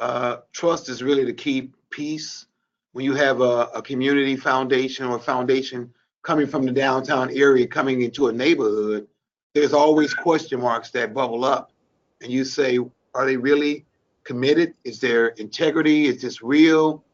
trust is really the key piece. When you have a community foundation or a foundation coming from the downtown area, coming into a neighborhood, there's always question marks that bubble up. And you say, are they really committed? Is there integrity? Is this real?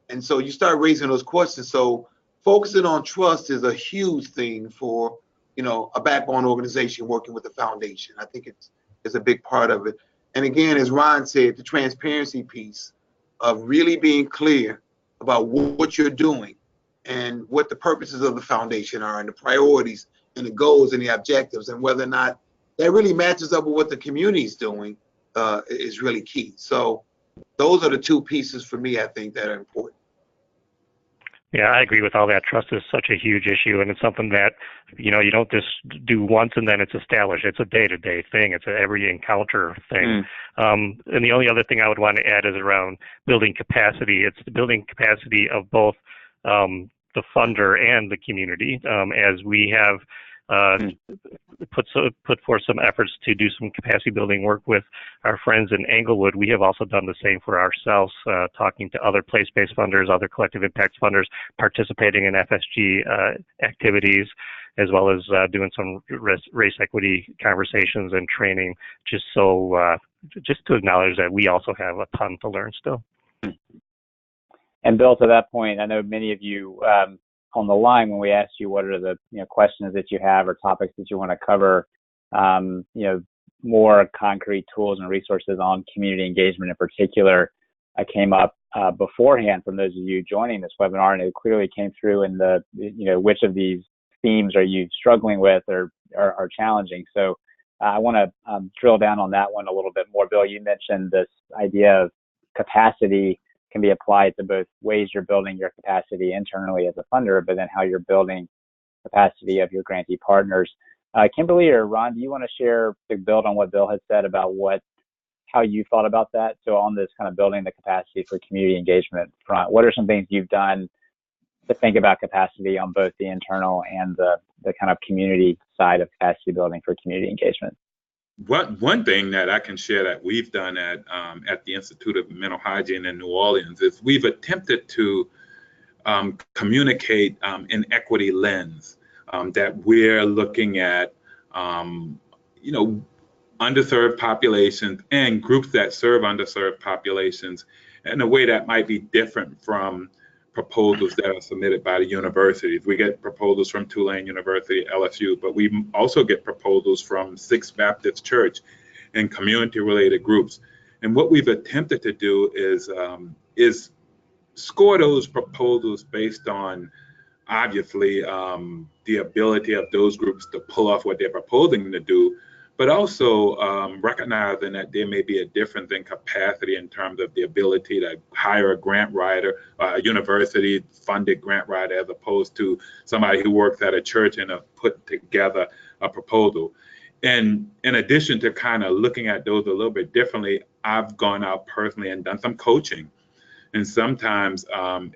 And so you start raising those questions. So focusing on trust is a huge thing for, a backbone organization working with a foundation. I think it's a big part of it. And again, as Ron said, the transparency piece of really being clear about what you're doing and what the purposes of the foundation are and the priorities and the goals and the objectives, and whether or not that really matches up with what the community is doing is really key. So those are the two pieces for me, I think, that are important. Yeah, I agree with all that. Trust is such a huge issue, and it's something that, you don't just do once and then it's established. It's a day-to-day thing. It's an every encounter thing. And the only other thing I would want to add is around building capacity. It's the building capacity of both the funder and the community. As we have put forth some efforts to do some capacity building work with our friends in Englewood. We have also done the same for ourselves, talking to other place-based funders, other collective impact funders, participating in FSG activities, as well as doing some race equity conversations and training, just to acknowledge that we also have a ton to learn still. And Bill, to that point, I know many of you on the line, when we asked you what are the questions that you have or topics that you want to cover, more concrete tools and resources on community engagement in particular, came up beforehand from those of you joining this webinar, and it clearly came through in the which of these themes are you struggling with or are challenging. So I want to drill down on that one a little bit more. Bill, you mentioned this idea of capacity can be applied to both ways you're building your capacity internally as a funder, but then how you're building capacity of your grantee partners. Kimberly or Ron, do you want to share, to build on what Bill had said about how you thought about that? So on this kind of building the capacity for community engagement front, what are some things you've done to think about capacity on both the internal and the kind of community side of capacity building for community engagement? One thing that I can share that we've done at the Institute of Mental Hygiene in New Orleans is we've attempted to communicate an equity lens, that we're looking at, underserved populations and groups that serve underserved populations in a way that might be different from proposals that are submitted by the universities. We get proposals from Tulane University, LSU, but we also get proposals from Sixth Baptist Church and community-related groups. And what we've attempted to do is score those proposals based on, obviously, the ability of those groups to pull off what they're proposing to do, but also recognizing that there may be a difference in capacity in terms of the ability to hire a grant writer, a university-funded grant writer, as opposed to somebody who works at a church and put together a proposal. And in addition to kind of looking at those a little bit differently, I've gone out personally and done some coaching. And sometimes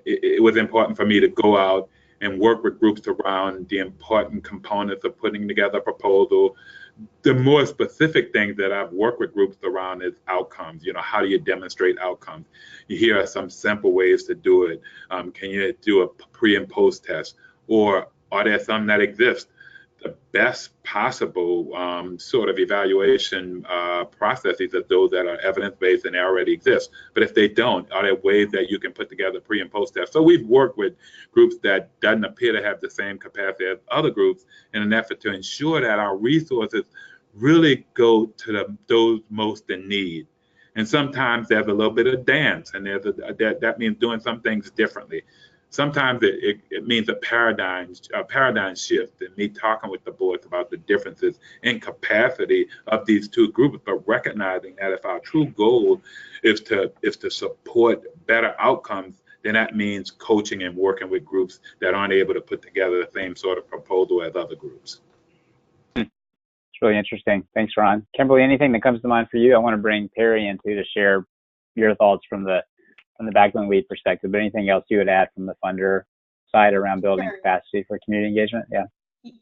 it was important for me to go out and work with groups around the important components of putting together a proposal. The more specific things that I've worked with groups around is outcomes. How do you demonstrate outcomes? Here are some simple ways to do it. Can you do a pre and post test? Or are there some that exist? The best possible sort of evaluation processes are those that are evidence-based and already exist. But if they don't, are there ways that you can put together pre and post tests? So we've worked with groups that doesn't appear to have the same capacity as other groups in an effort to ensure that our resources really go to those most in need. And sometimes there's a little bit of dance, and that means doing some things differently. Sometimes it means a paradigm shift, and me talking with the boards about the differences in capacity of these two groups, but recognizing that if our true goal is to support better outcomes, then that means coaching and working with groups that aren't able to put together the same sort of proposal as other groups. It's really interesting. Thanks, Ron. Kimberly, anything that comes to mind for you? I want to bring Perry in too to share your thoughts from the backbone lead perspective, but anything else you would add from the funder side around building capacity for community engagement?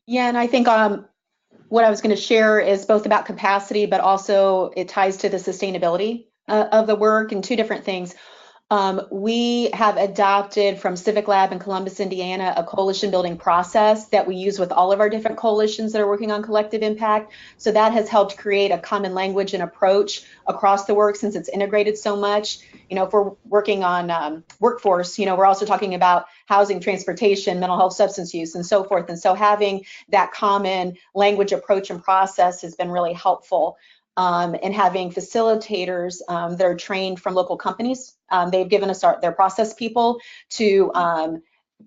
Yeah, and I think what I was going to share is both about capacity, but also it ties to the sustainability of the work, and two different things. We have adopted from Civic Lab in Columbus, Indiana, a coalition building process that we use with all of our different coalitions that are working on collective impact. So that has helped create a common language and approach across the work, since it's integrated so much. If we're working on workforce, we're also talking about housing, transportation, mental health, substance use, and so forth. And so having that common language, approach, and process has been really helpful. And having facilitators that are trained from local companies. They've given us their process people to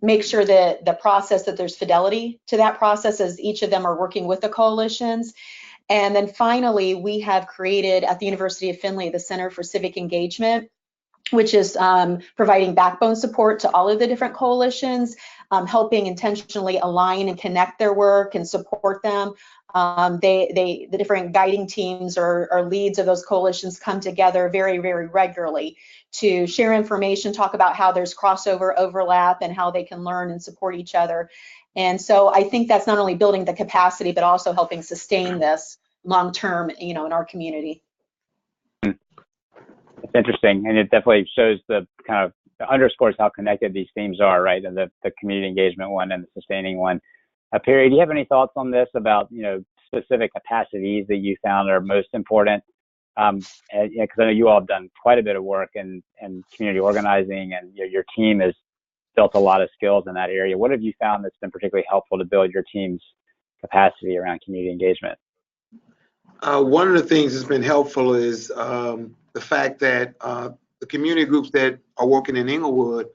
make sure that the process, that there's fidelity to that process as each of them are working with the coalitions. And then finally, we have created at the University of Findlay, the Center for Civic Engagement, which is providing backbone support to all of the different coalitions, helping intentionally align and connect their work and support them. The different guiding teams or leads of those coalitions come together very, very regularly to share information, talk about how there's crossover, overlap, and how they can learn and support each other. And so I think that's not only building the capacity, but also helping sustain this long-term, in our community. It's interesting, and it definitely shows the kind of underscores how connected these themes are, right? And the community engagement one and the sustaining one. Perry, do you have any thoughts on this about, specific capacities that you found are most important? Because I know you all have done quite a bit of work in community organizing, and your team has built a lot of skills in that area. What have you found that's been particularly helpful to build your team's capacity around community engagement? One of the things that's been helpful is the fact that the community groups that are working in Englewood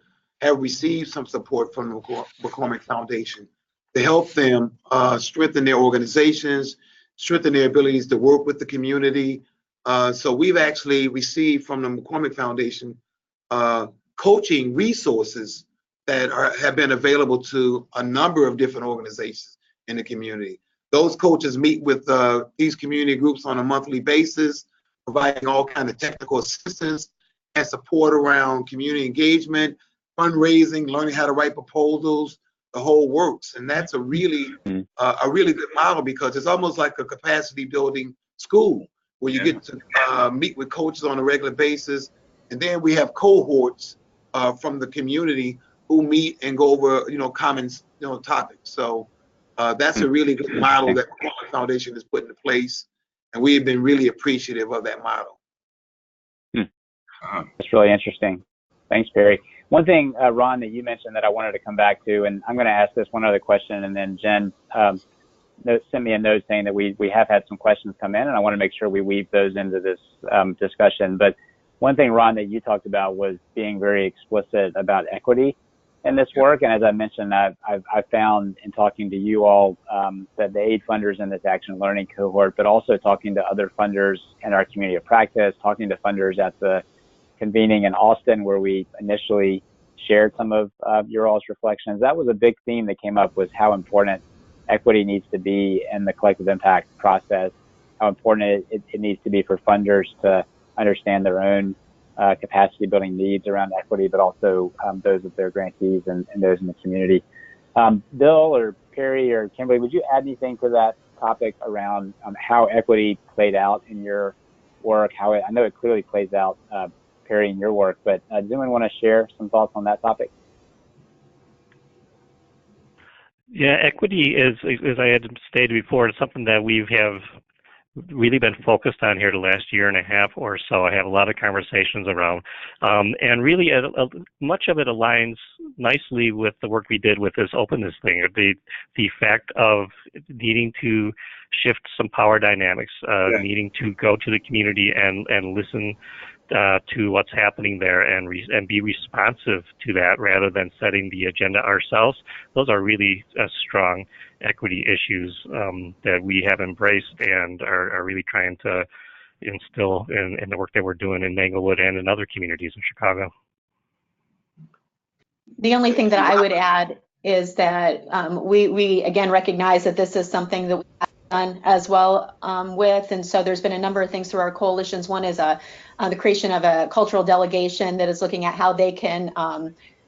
have received some support from the McCormick Foundation to help them strengthen their organizations, strengthen their abilities to work with the community. So we've actually received from the McCormick Foundation coaching resources that have been available to a number of different organizations in the community. Those coaches meet with these community groups on a monthly basis, providing all kinds of technical assistance and support around community engagement, fundraising, learning how to write proposals, the whole works. And that's a really good model, because it's almost like a capacity building school where you get to meet with coaches on a regular basis. And then we have cohorts from the community who meet and go over, common, topics. So that's a really good model that the McCormick Foundation has put into place, and we have been really appreciative of that model. That's really interesting. Thanks, Perry. One thing, Ron, that you mentioned that I wanted to come back to, and I'm going to ask this one other question, and then Jen sent me a note saying that we have had some questions come in, and I want to make sure we weave those into this discussion. But one thing, Ron, that you talked about was being very explicit about equity in this work. And as I mentioned, I've found in talking to you all that the aid funders in this action learning cohort, but also talking to other funders in our community of practice, talking to funders at the convening in Austin, where we initially shared some of your all's reflections, that was a big theme that came up, was how important equity needs to be in the collective impact process, how important it needs to be for funders to understand their own capacity building needs around equity, but also those of their grantees and those in the community. Bill or Perry or Kimberly, would you add anything to that topic around how equity played out in your work? I know it clearly plays out, Perry, in your work, but does anyone want to share some thoughts on that topic? Yeah, equity is, as I had stated before, it's something that we have really been focused on here the last year and a half or so. I have a lot of conversations around, and really much of it aligns nicely with the work we did with this openness thing, the fact of needing to shift some power dynamics, needing to go to the community and listen to what's happening there and be responsive to that rather than setting the agenda ourselves. Those are really strong equity issues that we have embraced and are really trying to instill in the work that we're doing in Englewood and in other communities in Chicago. The only thing that I would add is that we again recognize that this is something that we have done as well with, and so there's been a number of things through our coalitions. One is the creation of a cultural delegation that is looking at how they can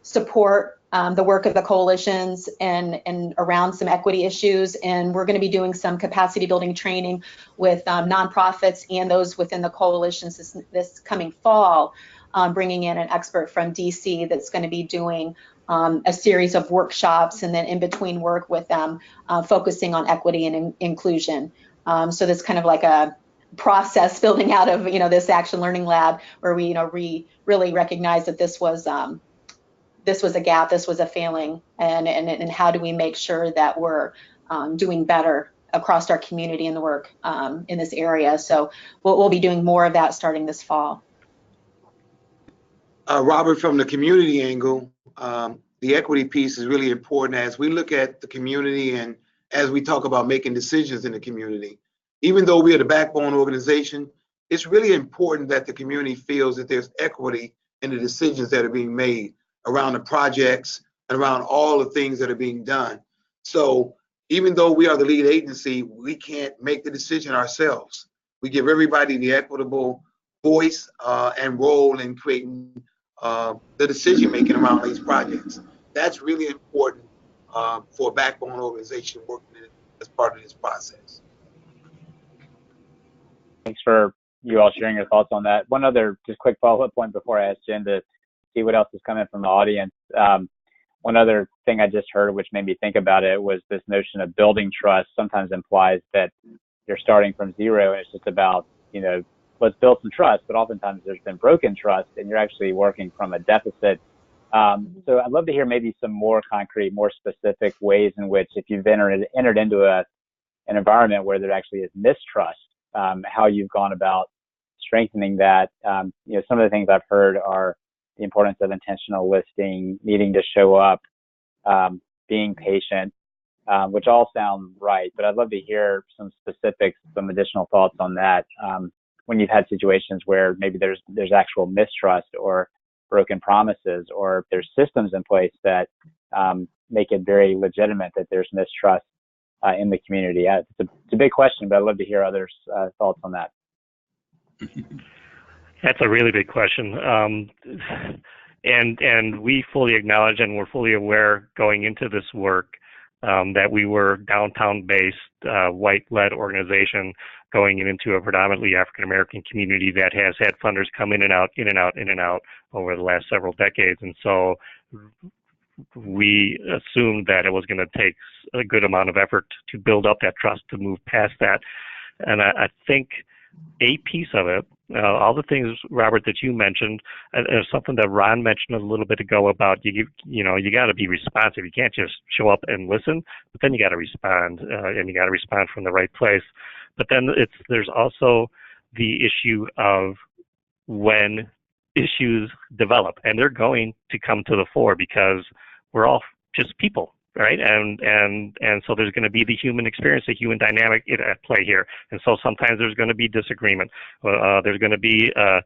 support the work of the coalitions and around some equity issues. And we're going to be doing some capacity building training with nonprofits and those within the coalitions this coming fall, bringing in an expert from DC that's going to be doing a series of workshops, and then in between work with them, focusing on equity and inclusion. So that's kind of like a process building out of this action learning lab, where we really recognize that this was a gap, this was a failing, and how do we make sure that we're doing better across our community and the work in this area. So we'll be doing more of that starting this fall. Robert, from the community angle, the equity piece is really important as we look at the community and as we talk about making decisions in the community. Even though we are the backbone organization, it's really important that the community feels that there's equity in the decisions that are being made around the projects and around all the things that are being done. So even though we are the lead agency, we can't make the decision ourselves. We give everybody the equitable voice and role in creating the decision making around these projects. That's really important for a backbone organization working as part of this process. Thanks for you all sharing your thoughts on that. One other just quick follow-up point before I ask Jen to see what else is coming from the audience. One other thing I just heard, which made me think about it, was this notion of building trust sometimes implies that you're starting from zero and it's just about, let's build some trust, but oftentimes there's been broken trust and you're actually working from a deficit. So I'd love to hear maybe some more concrete, more specific ways in which, if you've entered into an environment where there actually is mistrust, how you've gone about strengthening that. Some of the things I've heard are the importance of intentional listening, needing to show up, being patient, which all sound right, but I'd love to hear some specifics, some additional thoughts on that. When you've had situations where maybe there's actual mistrust or broken promises, or there's systems in place that make it very legitimate that there's mistrust in the community. It's a big question, but I'd love to hear others' thoughts on that. That's a really big question. And we fully acknowledge and we're fully aware going into this work that we were downtown-based, white-led organization going into a predominantly African-American community that has had funders come in and out over the last several decades. And so we assumed that it was going to take a good amount of effort to build up that trust to move past that. And I think a piece of it, all the things, Robert, that you mentioned, something that Ron mentioned a little bit ago about you got to be responsive. You can't just show up and listen, but then you got to respond, and you got to respond from the right place. But then there's also the issue of when issues develop, and they're going to come to the fore because we're all just people, right? And so there's going to be the human experience, the human dynamic at play here. And so sometimes there's going to be disagreement. There's going to be a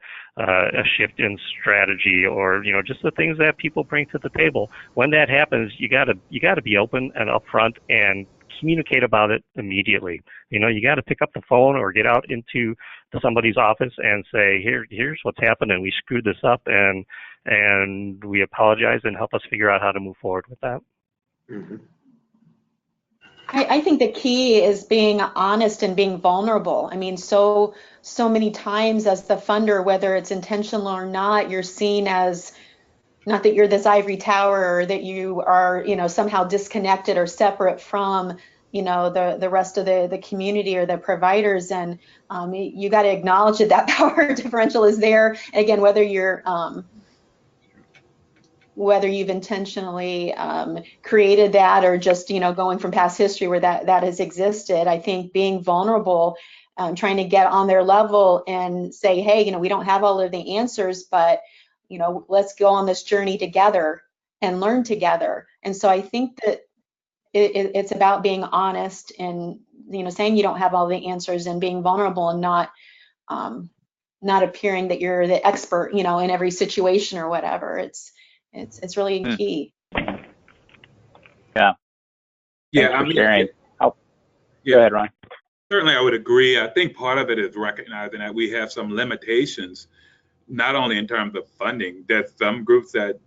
shift in strategy, or just the things that people bring to the table. When that happens, you got to be open and upfront and communicate about it immediately. You got to pick up the phone or get out into somebody's office and say, here's what's happened, and we screwed this up, and we apologize, and help us figure out how to move forward with that. Mm-hmm. I think the key is being honest and being vulnerable. I mean, so many times as the funder, whether it's intentional or not, you're seen as not that you're this ivory tower, or that you are, somehow disconnected or separate from, the rest of the community or the providers. And you got to acknowledge that power differential is there. Again, whether you've intentionally created that, or just going from past history where that has existed. I think being vulnerable, trying to get on their level and say, hey, we don't have all of the answers, but let's go on this journey together and learn together. And so I think that it's about being honest and saying you don't have all the answers, and being vulnerable, and not appearing that you're the expert in every situation or whatever. It's really key. Yeah. Yeah, sharing. Go ahead, Ron. Certainly, I would agree. I think part of it is recognizing that we have some limitations, not only in terms of funding. There's some groups that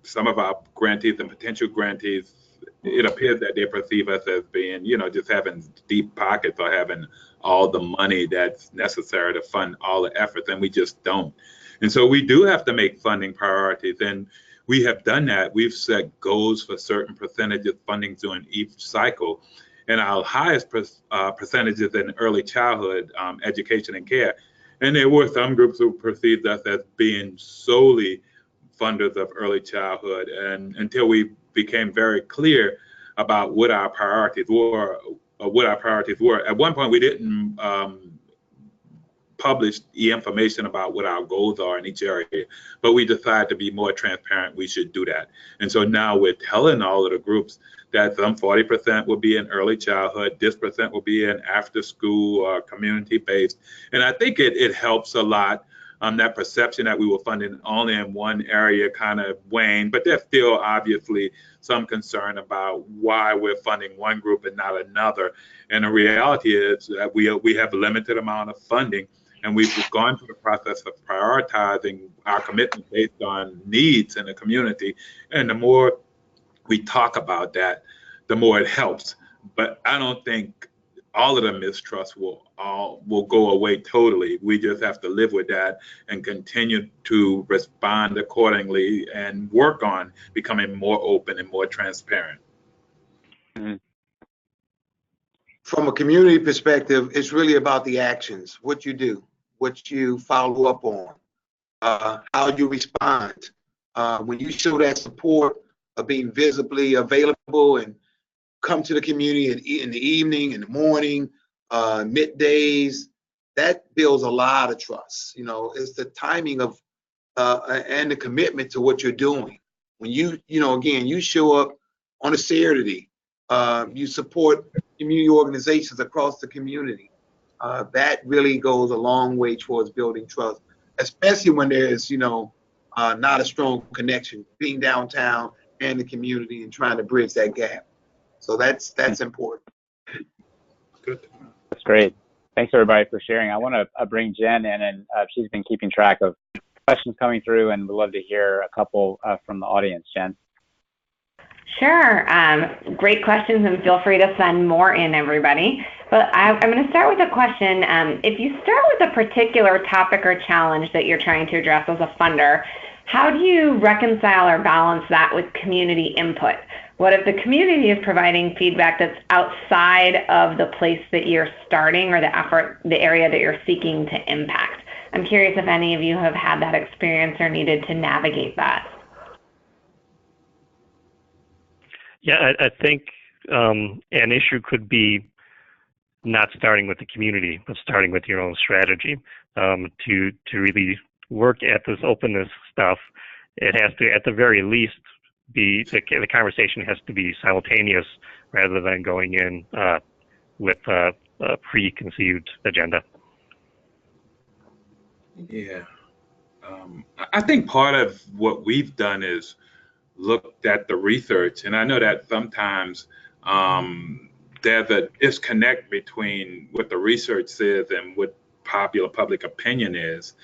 some of our grantees and potential grantees, it appears that they perceive us as being, just having deep pockets or having all the money that's necessary to fund all the efforts, and we just don't. And so we do have to make funding priorities, and we have done that. We've set goals for certain percentages of funding during each cycle, and our highest percentages in early childhood education and care. And there were some groups who perceived us as being solely funders of early childhood, and until we became very clear about what our priorities were. At one point, we didn't publish the information about what our goals are in each area, but we decided to be more transparent. We should do that. And so now we're telling all of the groups that some 40% will be in early childhood, this percent will be in after school or community-based. And I think it helps a lot. That perception that we were funding only in one area kind of waned, but there's still obviously some concern about why we're funding one group and not another. And the reality is that we have a limited amount of funding, and we've gone through the process of prioritizing our commitment based on needs in the community. And the more we talk about that, the more it helps. But I don't think all of the mistrust will go away totally. We just have to live with that and continue to respond accordingly and work on becoming more open and more transparent. Mm-hmm. From a community perspective, it's really about the actions, what you do, what you follow up on, how you respond. When you show that support of being visibly available and come to the community in the evening, in the morning, middays, that builds a lot of trust. You know, it's the timing of and the commitment to what you're doing. When again, you show up on a Saturday, you support community organizations across the community. That really goes a long way towards building trust, especially when there's, not a strong connection being downtown and the community and trying to bridge that gap. So that's important. Good. That's great. Thanks everybody for sharing. I want to bring Jen in, and she's been keeping track of questions coming through, and we'd love to hear a couple from the audience. Jen. Sure. Great questions, and feel free to send more in, everybody. But I'm going to start with a question. If you start with a particular topic or challenge that you're trying to address as a funder, how do you reconcile or balance that with community input? What if the community is providing feedback that's outside of the place that you're starting or the area that you're seeking to impact? I'm curious if any of you have had that experience or needed to navigate that. Yeah, I think an issue could be not starting with the community, but starting with your own strategy. To really work at this openness stuff, it has to, at the very least, the conversation has to be simultaneous rather than going in with a preconceived agenda. Yeah. I think part of what we've done is looked at the research, and I know that sometimes there's a disconnect between what the research says and what popular public opinion is.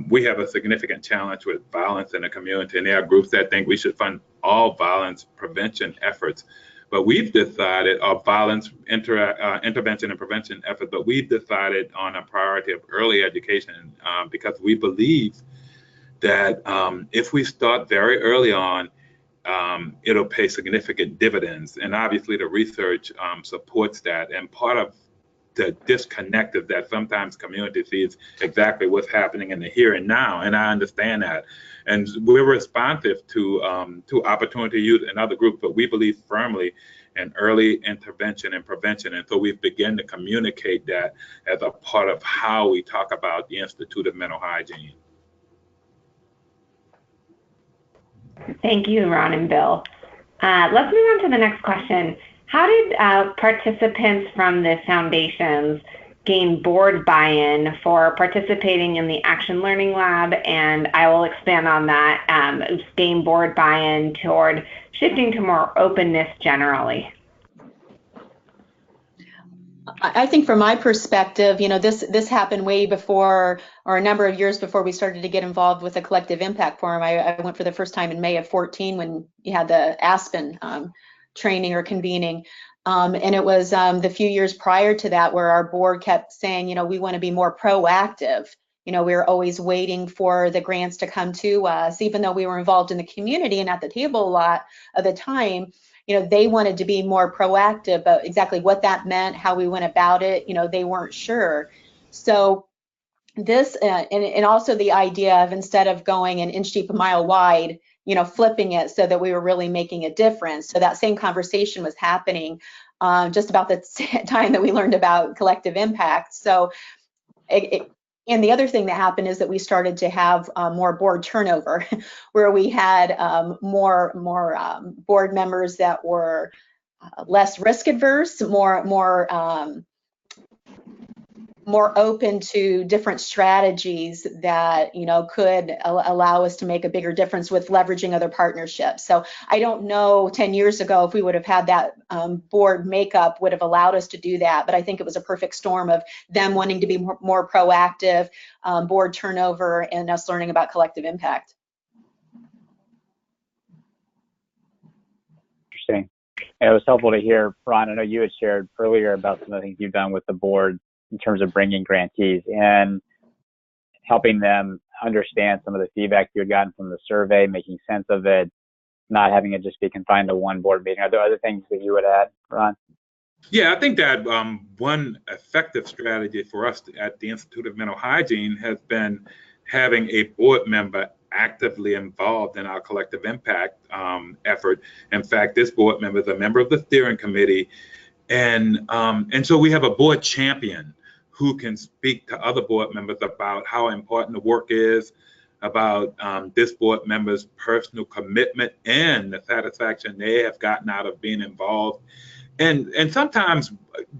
We have a significant challenge with violence in the community, and there are groups that think we should fund all violence prevention efforts. But we've decided, violence intervention and prevention efforts, but we've decided on a priority of early education because we believe that if we start very early on, it'll pay significant dividends. And obviously the research supports that. And part of the disconnect is that sometimes community sees exactly what's happening in the here and now, and I understand that. And we're responsive to opportunity youth and other groups, but we believe firmly in early intervention and prevention. And so we've begun to communicate that as a part of how we talk about the Institute of Mental Hygiene. Thank you, Ron and Bill. Let's move on to the next question. How did participants from the foundations gain board buy-in for participating in the Action Learning Lab? And I will expand on that, gain board buy-in toward shifting to more openness generally. I think from my perspective, this happened way before, or a number of years before we started to get involved with the Collective Impact Forum. I went for the first time in May of 14 when you had the Aspen training or convening. And it was the few years prior to that where our board kept saying, we want to be more proactive. We were always waiting for the grants to come to us, even though we were involved in the community and at the table a lot of the time. They wanted to be more proactive, but exactly what that meant, how we went about it, they weren't sure. So this, and also the idea of instead of going an inch deep, a mile wide, flipping it so that we were really making a difference. So that same conversation was happening just about the time that we learned about collective impact. So and the other thing that happened is that we started to have more board turnover, where we had more board members that were less risk adverse, more open to different strategies that could allow us to make a bigger difference with leveraging other partnerships. So I don't know 10 years ago if we would have had that board makeup would have allowed us to do that, but I think it was a perfect storm of them wanting to be more proactive, board turnover, and us learning about collective impact. And it was helpful to hear, Ron, I know you had shared earlier about some of the things you've done with the board in terms of bringing grantees in, helping them understand some of the feedback you had gotten from the survey, making sense of it, not having it just be confined to one board meeting. Are there other things that you would add, Ron? Yeah, I think that one effective strategy for us at the Institute of Mental Hygiene has been having a board member actively involved in our collective impact effort. In fact, this board member is a member of the steering committee, and so we have a board champion who can speak to other board members about how important the work is, about this board member's personal commitment and the satisfaction they have gotten out of being involved. And sometimes,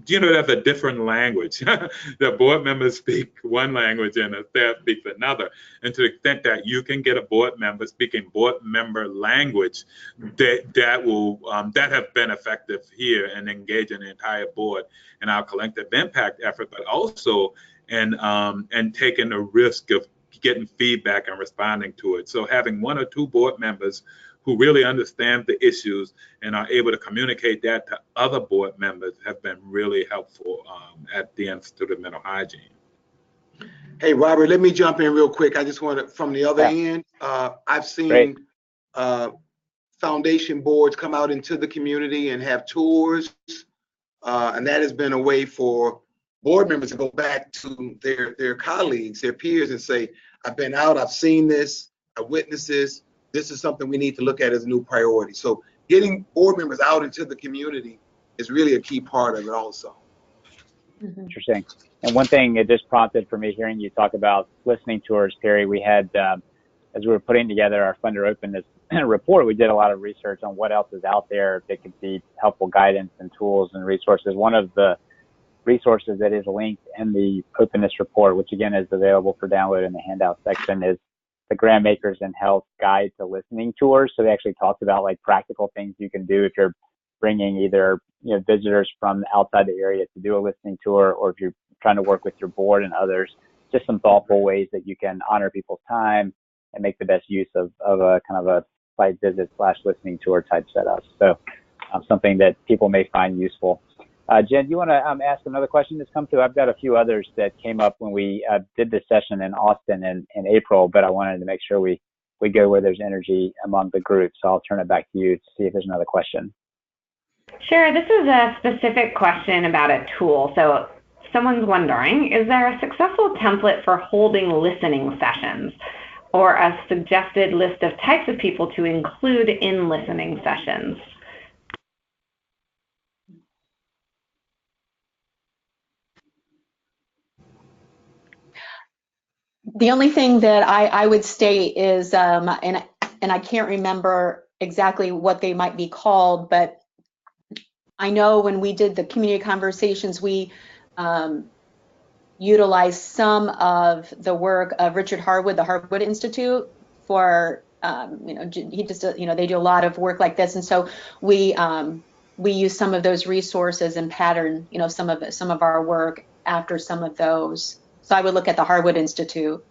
there's a different language. The board members speak one language and the staff speaks another. And to the extent that you can get a board member speaking board member language, that have been effective here and engaging the entire board in our collective impact effort, but also and taking the risk of getting feedback and responding to it. So having one or two board members who really understand the issues and are able to communicate that to other board members have been really helpful at the Institute of Mental Hygiene. Hey, Robert, let me jump in real quick. I just want to, from the other end, I've seen foundation boards come out into the community and have tours, and that has been a way for board members to go back to their colleagues, their peers, and say, I've been out, I've seen this, I witnessed this. This is something we need to look at as a new priority. So getting board members out into the community is really a key part of it also. Interesting. And one thing it just prompted for me hearing you talk about listening tours, Terry, we had, as we were putting together our Funder Openness report, we did a lot of research on what else is out there that could be helpful guidance and tools and resources. One of the resources that is linked in the Openness report, which again is available for download in the handout section, is the Grantmakers in Health Guide to Listening Tours. So they actually talked about like practical things you can do if you're bringing either visitors from outside the area to do a listening tour, or if you're trying to work with your board and others, just some thoughtful ways that you can honor people's time and make the best use of a kind of a site visit / listening tour type setup. So something that people may find useful. Jen, do you want to ask another question that's come through? I've got a few others that came up when we did this session in Austin in April, but I wanted to make sure we go where there's energy among the group. So I'll turn it back to you to see if there's another question. Sure. This is a specific question about a tool. So someone's wondering, is there a successful template for holding listening sessions, or a suggested list of types of people to include in listening sessions? The only thing that I would state is, and I can't remember exactly what they might be called, but I know when we did the community conversations, we utilized some of the work of Richard Harwood, the Harwood Institute, for he just they do a lot of work like this, and so we use some of those resources and pattern some of our work after some of those. So I would look at the Harwood Institute.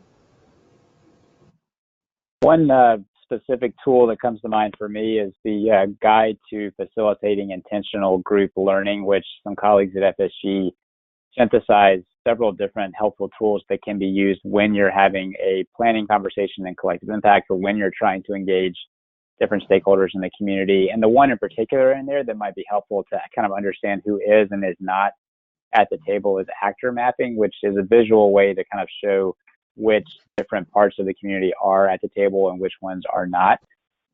One specific tool that comes to mind for me is the Guide to Facilitating Intentional Group Learning, which some colleagues at FSG synthesize several different helpful tools that can be used when you're having a planning conversation in collective impact, or when you're trying to engage different stakeholders in the community. And the one in particular in there that might be helpful to kind of understand who is and is not at the table is actor mapping, which is a visual way to kind of show which different parts of the community are at the table and which ones are not.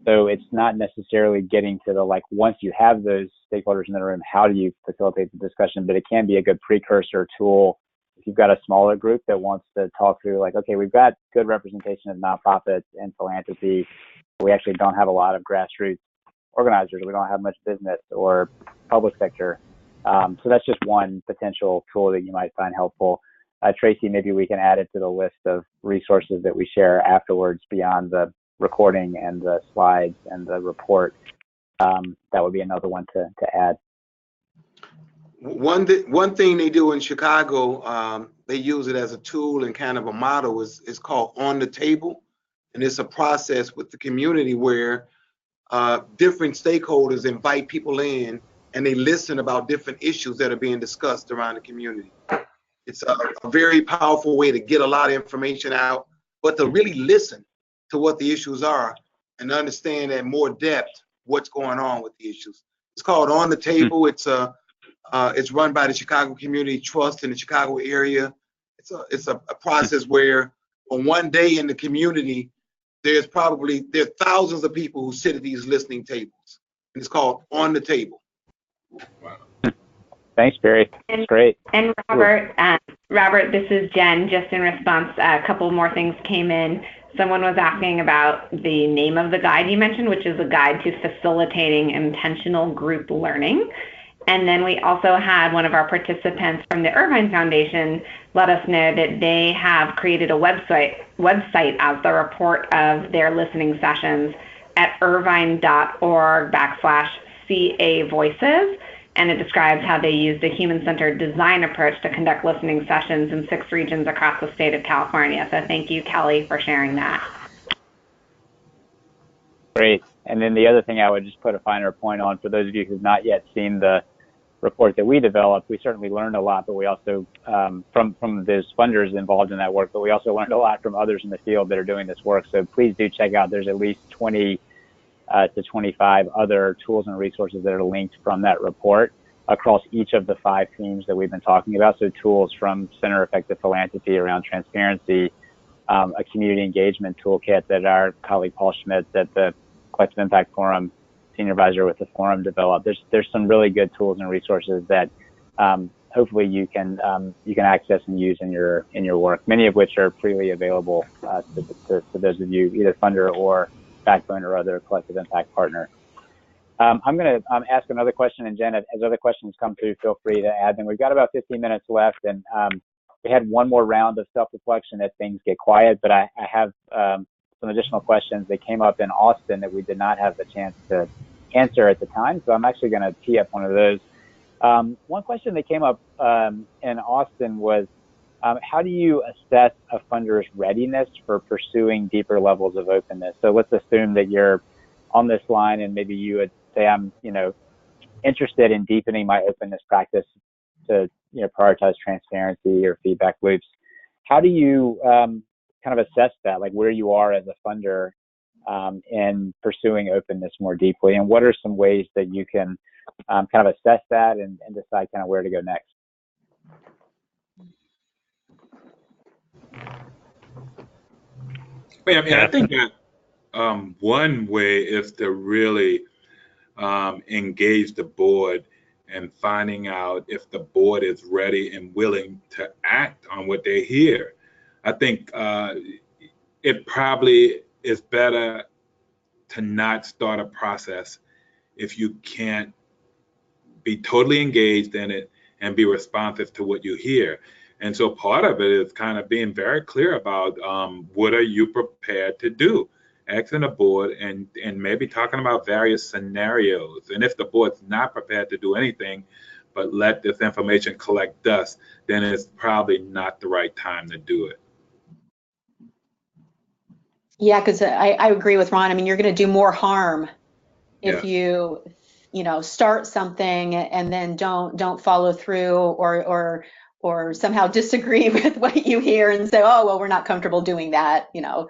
So it's not necessarily getting to the, like, once you have those stakeholders in the room, how do you facilitate the discussion? But it can be a good precursor tool if you've got a smaller group that wants to talk through, like, okay, we've got good representation of nonprofits and philanthropy. We actually don't have a lot of grassroots organizers. We don't have much business or public sector. So that's just one potential tool that you might find helpful. Tracy, maybe we can add it to the list of resources that we share afterwards beyond the recording and the slides and the report. That would be another one to add. One thing they do in Chicago, they use it as a tool and kind of a model, is called On the Table. And it's a process with the community where different stakeholders invite people in and they listen about different issues that are being discussed around the community. It's a very powerful way to get a lot of information out, but to really listen to what the issues are and understand in more depth what's going on with the issues. It's called On the Table. It's run by the Chicago Community Trust in the Chicago area. It's a process where on one day in the community, there's thousands of people who sit at these listening tables. And it's called On the Table. Wow. Thanks, Barry. That's great. And Robert, this is Jen. Just in response, a couple more things came in. Someone was asking about the name of the guide you mentioned, which is a guide to facilitating intentional group learning. And then we also had one of our participants from the Irvine Foundation let us know that they have created a website as the report of their listening sessions at irvine.org/CA Voices. And it describes how they used a human-centered design approach to conduct listening sessions in 6 regions across the state of California. So thank you, Kelly, for sharing that. Great. And then the other thing I would just put a finer point on, for those of you who've not yet seen the report that we developed, we certainly learned a lot, but we also, from those funders involved in that work, but we also learned a lot from others in the field that are doing this work. So please do check out, there's at least 20 to 25 other tools and resources that are linked from that report across each of the 5 themes that we've been talking about. So tools from Center Effective Philanthropy around transparency, a community engagement toolkit that our colleague Paul Schmitz at the Collective Impact Forum, senior advisor with the forum, developed. There's some really good tools and resources that hopefully you can access and use in your work. Many of which are freely available to those of you, either funder or backbone or other collective impact partner. I'm going to ask another question, and Jen, as other questions come through, feel free to add them. We've got about 15 minutes left, and we had one more round of self-reflection as things get quiet, but I have some additional questions that came up in Austin that we did not have the chance to answer at the time, so I'm actually going to tee up one of those. One question that came up in Austin was, how do you assess a funder's readiness for pursuing deeper levels of openness? So let's assume that you're on this line and maybe you would say, I'm, interested in deepening my openness practice to, prioritize transparency or feedback loops. How do you kind of assess that, like where you are as a funder in pursuing openness more deeply? And what are some ways that you can kind of assess that and decide kind of where to go next? I think that one way is to really engage the board and finding out if the board is ready and willing to act on what they hear. I think it probably is better to not start a process if you can't be totally engaged in it and be responsive to what you hear. And so part of it is kind of being very clear about what are you prepared to do? Asking the board and maybe talking about various scenarios. And if the board's not prepared to do anything, but let this information collect dust, then it's probably not the right time to do it. Yeah, because I agree with Ron. I mean, you're going to do more harm if you start something and then don't follow through or somehow disagree with what you hear and say, oh, well, we're not comfortable doing that, Yeah,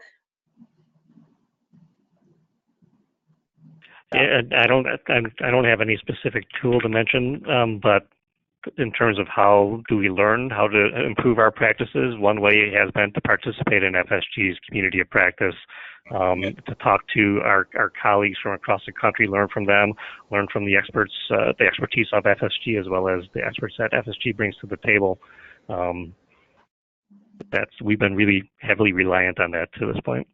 I don't have any specific tool to mention, but in terms of how do we learn how to improve our practices, one way has been to participate in FSG's community of practice, to talk to our colleagues from across the country, learn from them, learn from the experts, the expertise of FSG, as well as the experts that FSG brings to the table. We've been really heavily reliant on that to this point.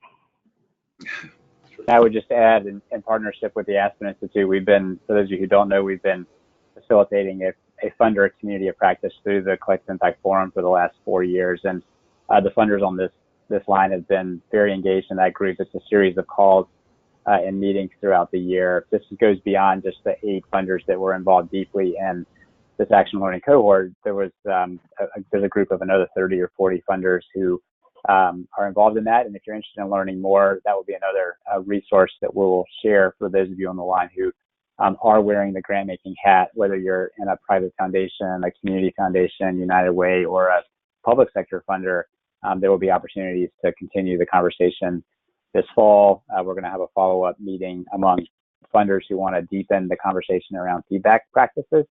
I would just add, in partnership with the Aspen Institute, we've been, for those of you who don't know, we've been facilitating a funder community of practice through the Collective Impact Forum for the last 4 years. And the funders on this line have been very engaged in that group. It's a series of calls and meetings throughout the year. This goes beyond just the 8 funders that were involved deeply in this action learning cohort. There's a group of another 30 or 40 funders who are involved in that. And if you're interested in learning more, that will be another resource that we'll share for those of you on the line who are wearing the grant making hat, whether you're in a private foundation, a community foundation, United Way, or a public sector funder. There will be opportunities to continue the conversation this fall. We're going to have a follow-up meeting among funders who want to deepen the conversation around feedback practices.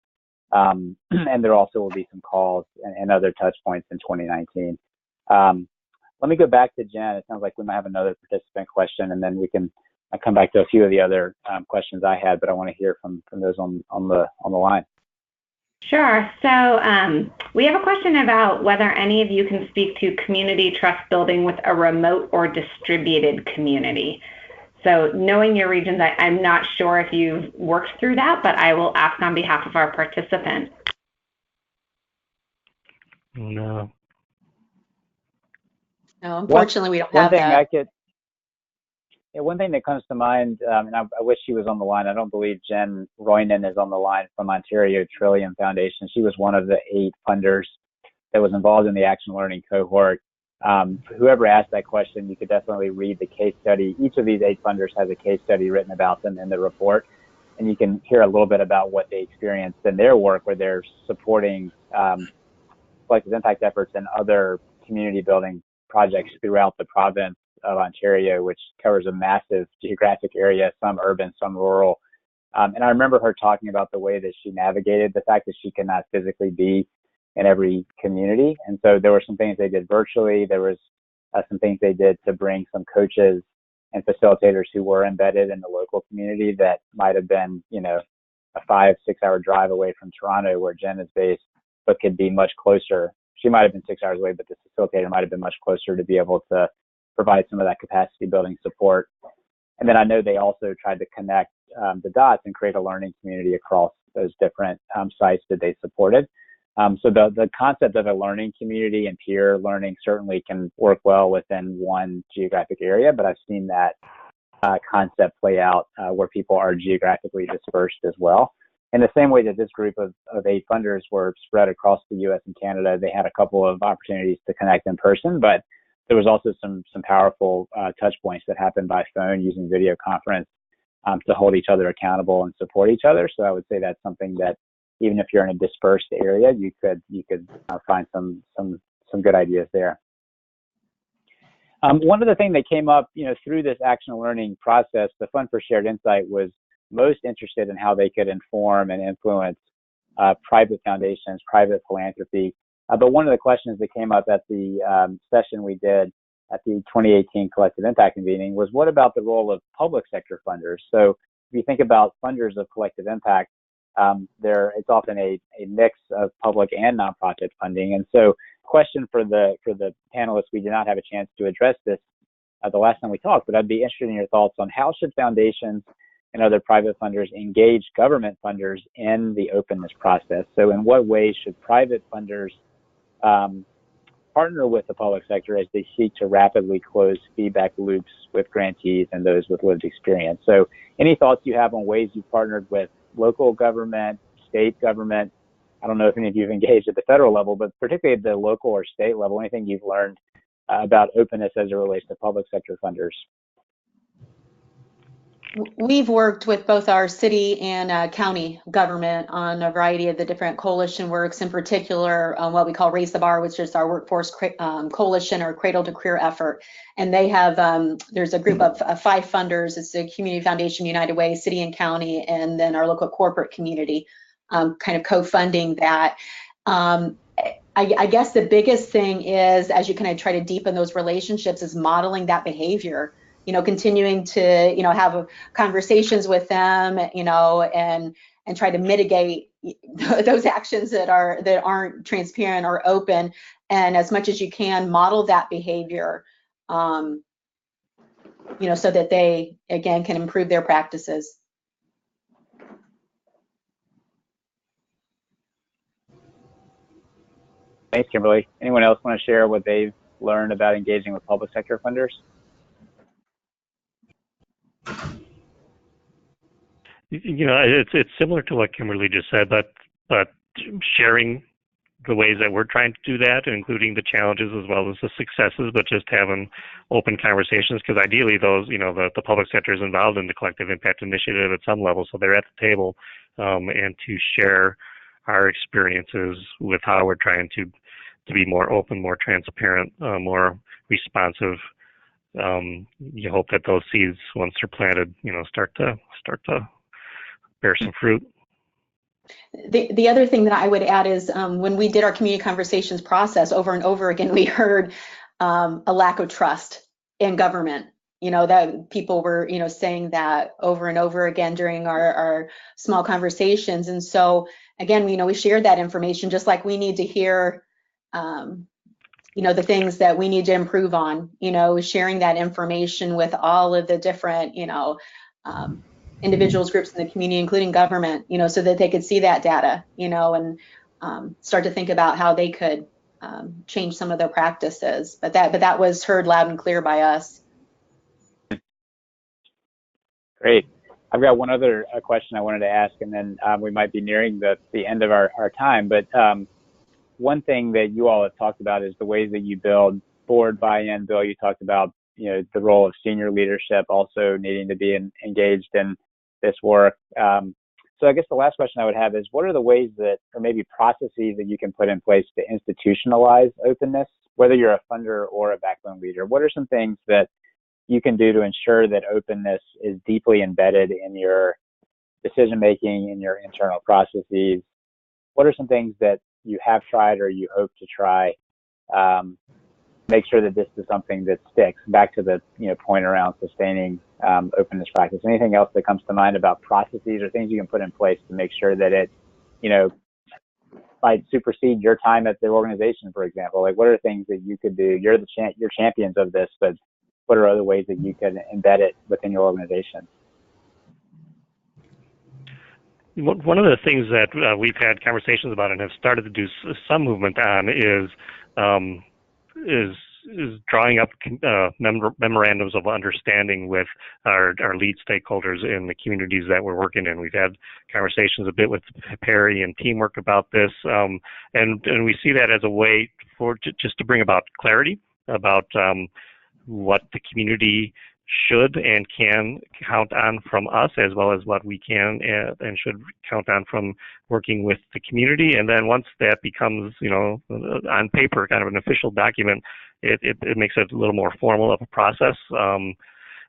And there also will be some calls and other touch points in 2019. Let me go back to Jen. It sounds like we might have another participant question, and then we can come back to a few of the other questions I had, but I want to hear from those on the line. Sure. So we have a question about whether any of you can speak to community trust building with a remote or distributed community. So knowing your regions, I'm not sure if you've worked through that, but I will ask on behalf of our participants. No. No, unfortunately, we don't have that. One thing that comes to mind, and I wish she was on the line. I don't believe Jen Roynan is on the line from Ontario Trillium Foundation. She was one of the 8 funders that was involved in the Action Learning cohort. Whoever asked that question, you could definitely read the case study. Each of these 8 funders has a case study written about them in the report, and you can hear a little bit about what they experienced in their work where they're supporting collective impact efforts and other community building projects throughout the province of Ontario, which covers a massive geographic area, some urban, some rural. And I remember her talking about the way that she navigated the fact that she could not physically be in every community. And so there were some things they did virtually. There was some things they did to bring some coaches and facilitators who were embedded in the local community that might have been, a 5-6 hour drive away from Toronto where Jen is based, but could be much closer. She might have been 6 hours away, but the facilitator might have been much closer to be able to provide some of that capacity building support. And then I know they also tried to connect the dots and create a learning community across those different sites that they supported. So the concept of a learning community and peer learning certainly can work well within one geographic area, but I've seen that concept play out where people are geographically dispersed as well. In the same way that this group of 8 funders were spread across the U.S. and Canada, they had a couple of opportunities to connect in person, but there was also some powerful touch points that happened by phone using video conference to hold each other accountable and support each other. So I would say that's something that even if you're in a dispersed area, you could find some good ideas there. One of the things that came up, through this action learning process, the Fund for Shared Insight was most interested in how they could inform and influence private foundations, private philanthropy. But one of the questions that came up at the session we did at the 2018 Collective Impact Convening was, what about the role of public sector funders? So if you think about funders of collective impact, it's often a mix of public and nonprofit funding. And so question for the panelists, we did not have a chance to address this the last time we talked, but I'd be interested in your thoughts on how should foundations and other private funders engage government funders in the openness process. So in what ways should private funders partner with the public sector as they seek to rapidly close feedback loops with grantees and those with lived experience? So any thoughts you have on ways you've partnered with local government, state government? I don't know if any of you have engaged at the federal level, but particularly at the local or state level, anything you've learned about openness as it relates to public sector funders? We've worked with both our city and county government on a variety of the different coalition works, in particular what we call Raise the Bar, which is our workforce coalition or cradle to career effort. And they have, there's a group of 5 funders. It's the Community Foundation, United Way, city and county, and then our local corporate community kind of co-funding that. I guess the biggest thing is, as you kind of try to deepen those relationships, is modeling that behavior. Continuing to, have conversations with them, and try to mitigate those actions that aren't transparent or open, and as much as you can model that behavior, so that they, again, can improve their practices. Thanks, Kimberly. Anyone else want to share what they've learned about engaging with public sector funders? It's similar to what Kimberly just said, but sharing the ways that we're trying to do that, including the challenges as well as the successes, but just having open conversations, because ideally those, the public sector is involved in the collective impact initiative at some level, so they're at the table, and to share our experiences with how we're trying to be more open, more transparent, more responsive. You hope that those seeds, once they're planted, start to bear some fruit. The other thing that I would add is when we did our community conversations process over and over again, we heard a lack of trust in government. That people were, saying that over and over again during our small conversations. And so again, we shared that information, just like we need to hear, the things that we need to improve on, sharing that information with all of the different, individuals, groups in the community, including government, so that they could see that data, and start to think about how they could change some of their practices. But that was heard loud and clear by us. Great. I've got one other question I wanted to ask, and then we might be nearing the end of our time. But one thing that you all have talked about is the ways that you build board buy-in. Bill, you talked about the role of senior leadership also needing to be engaged in this work. So I guess the last question I would have is, what are the ways that, or maybe processes that you can put in place to institutionalize openness, whether you're a funder or a backbone leader? What are some things that you can do to ensure that openness is deeply embedded in your decision-making, in your internal processes? What are some things that you have tried or you hope to try? Make sure that this is something that sticks. Back to the point around sustaining openness practice. Anything else that comes to mind about processes or things you can put in place to make sure that it, might supersede your time at the organization, for example? Like, what are things that you could do? You're champions of this, but what are other ways that you can embed it within your organization? One of the things that we've had conversations about and have started to do some movement on is drawing up memorandums of understanding with our lead stakeholders in the communities that we're working in. We've had conversations a bit with Perry and teamwork about this, and we see that as a way for just to bring about clarity about what the community should and can count on from us, as well as what we can and should count on from working with the community. And then once that becomes, on paper, kind of an official document, it makes it a little more formal of a process.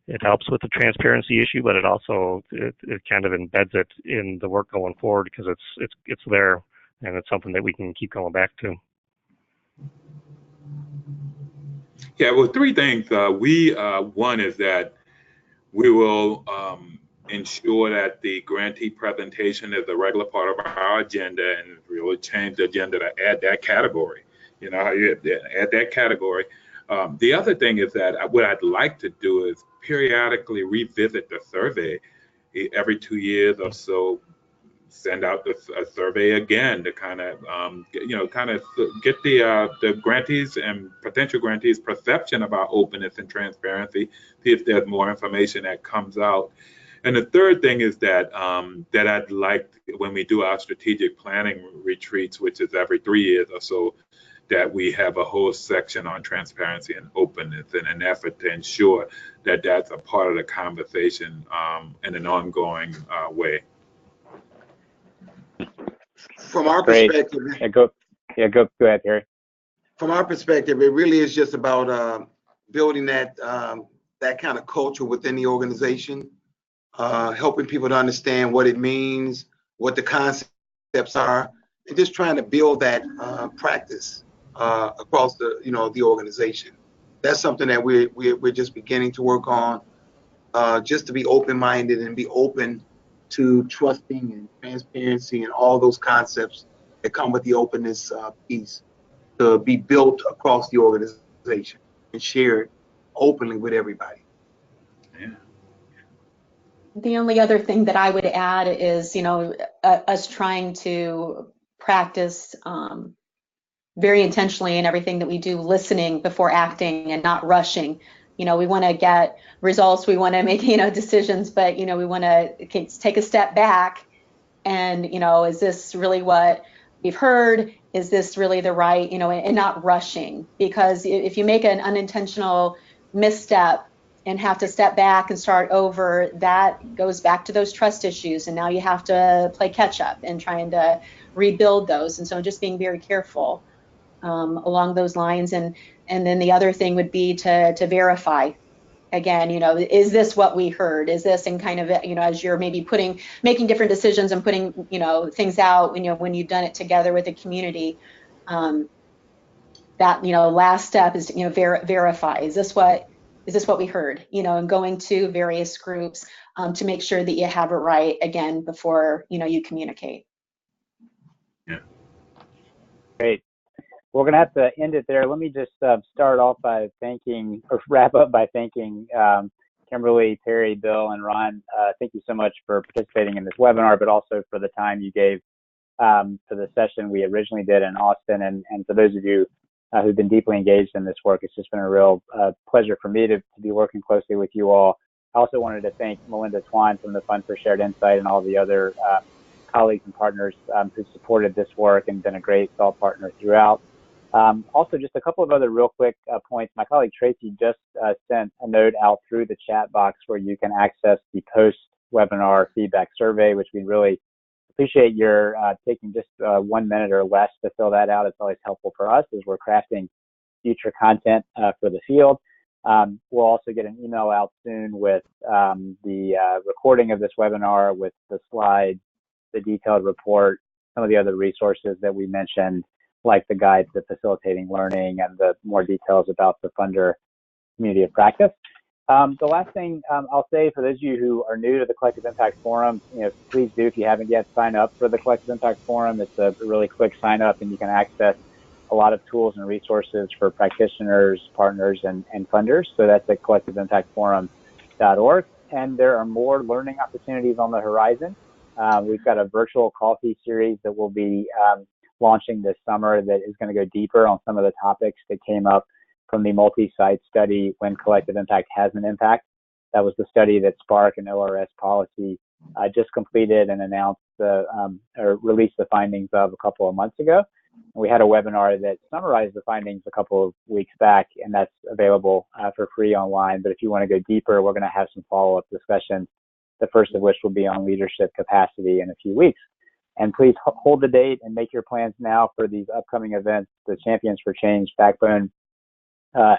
It helps with the transparency issue, but it also it kind of embeds it in the work going forward, because it's there and it's something that we can keep going back to. Yeah, well, three things. One is that we will ensure that the grantee presentation is a regular part of our agenda, and we will change the agenda to add that category. Add that category. The other thing is that what I'd like to do is periodically revisit the survey every 2 years or so. Send out a survey again to kind of get the grantees and potential grantees' perception about openness and transparency. See if there's more information that comes out. And the third thing is that that I'd like, when we do our strategic planning retreats, which is every 3 years or so, that we have a whole section on transparency and openness in an effort to ensure that that's a part of the conversation in an ongoing way. From our perspective, go ahead, Harry. From our perspective, it really is just about building that kind of culture within the organization, helping people to understand what it means, what the concepts are, and just trying to build that practice across the organization. That's something that we're just beginning to work on, just to be open-minded and be open to trusting and transparency and all those concepts that come with the openness piece, to be built across the organization and shared openly with everybody. Yeah. The only other thing that I would add is, us trying to practice very intentionally in everything that we do, listening before acting and not rushing. We want to get results, we want to make, decisions, but, we want to take a step back and, is this really what we've heard? is this really the right, and not rushing, because if you make an unintentional misstep and have to step back and start over, that goes back to those trust issues, and now you have to play catch up and trying to rebuild those. And so just being very careful along those lines. And then the other thing would be to verify. Again, is this what we heard? Is this, and kind of, as you're maybe making different decisions and putting, things out, when you've done it together with the community, that, last step is, verify. Is this what we heard? And going to various groups to make sure that you have it right, again, before, you communicate. Yeah. Great. We're going to have to end it there. Let me just start off by wrap up by thanking Kimberly, Terry, Bill, and Ron. Thank you so much for participating in this webinar, but also for the time you gave for the session we originally did in Austin. And for those of you who've been deeply engaged in this work, it's just been a real pleasure for me to be working closely with you all. I also wanted to thank Melinda Twine from the Fund for Shared Insight and all the other colleagues and partners who supported this work and been a great thought partner throughout. Also, just a couple of other real quick points. My colleague Tracy just sent a note out through the chat box where you can access the post-webinar feedback survey, which we really appreciate your taking just 1 minute or less to fill that out. It's always helpful for us as we're crafting future content for the field. We'll also get an email out soon with the recording of this webinar, with the slides, the detailed report, some of the other resources that we mentioned, like the guide to facilitating learning and the more details about the funder community of practice. The last thing I'll say, for those of you who are new to the Collective Impact Forum, please do, if you haven't yet, sign up for the Collective Impact Forum. It's a really quick sign up, and you can access a lot of tools and resources for practitioners, partners, and funders. So that's at collectiveimpactforum.org. And there are more learning opportunities on the horizon. We've got a virtual coffee series that will be launching this summer that is going to go deeper on some of the topics that came up from the multi-site study, When Collective Impact Has an Impact. That was the study that Spark and ORS Policy just completed and announced or released the findings of a couple of months ago. We had a webinar that summarized the findings a couple of weeks back, and that's available for free online. But if you want to go deeper, we're going to have some follow-up discussions, the first of which will be on leadership capacity in a few weeks. And please hold the date and make your plans now for these upcoming events, the Champions for Change Backbone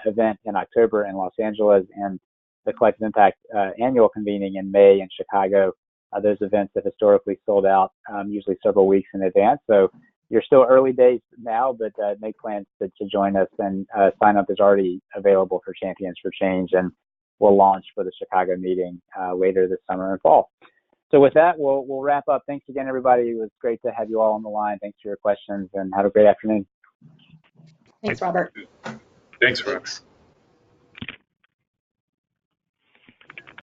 event in October in Los Angeles, and the Collective Impact annual convening in May in Chicago. Those events have historically sold out usually several weeks in advance. So you're still early days now, but make plans to join us, and sign up is already available for Champions for Change, and we'll launch for the Chicago meeting later this summer and fall. So with that, we'll wrap up. Thanks again, everybody. It was great to have you all on the line. Thanks for your questions, and have a great afternoon. Thanks, Robert. Thanks, Robert.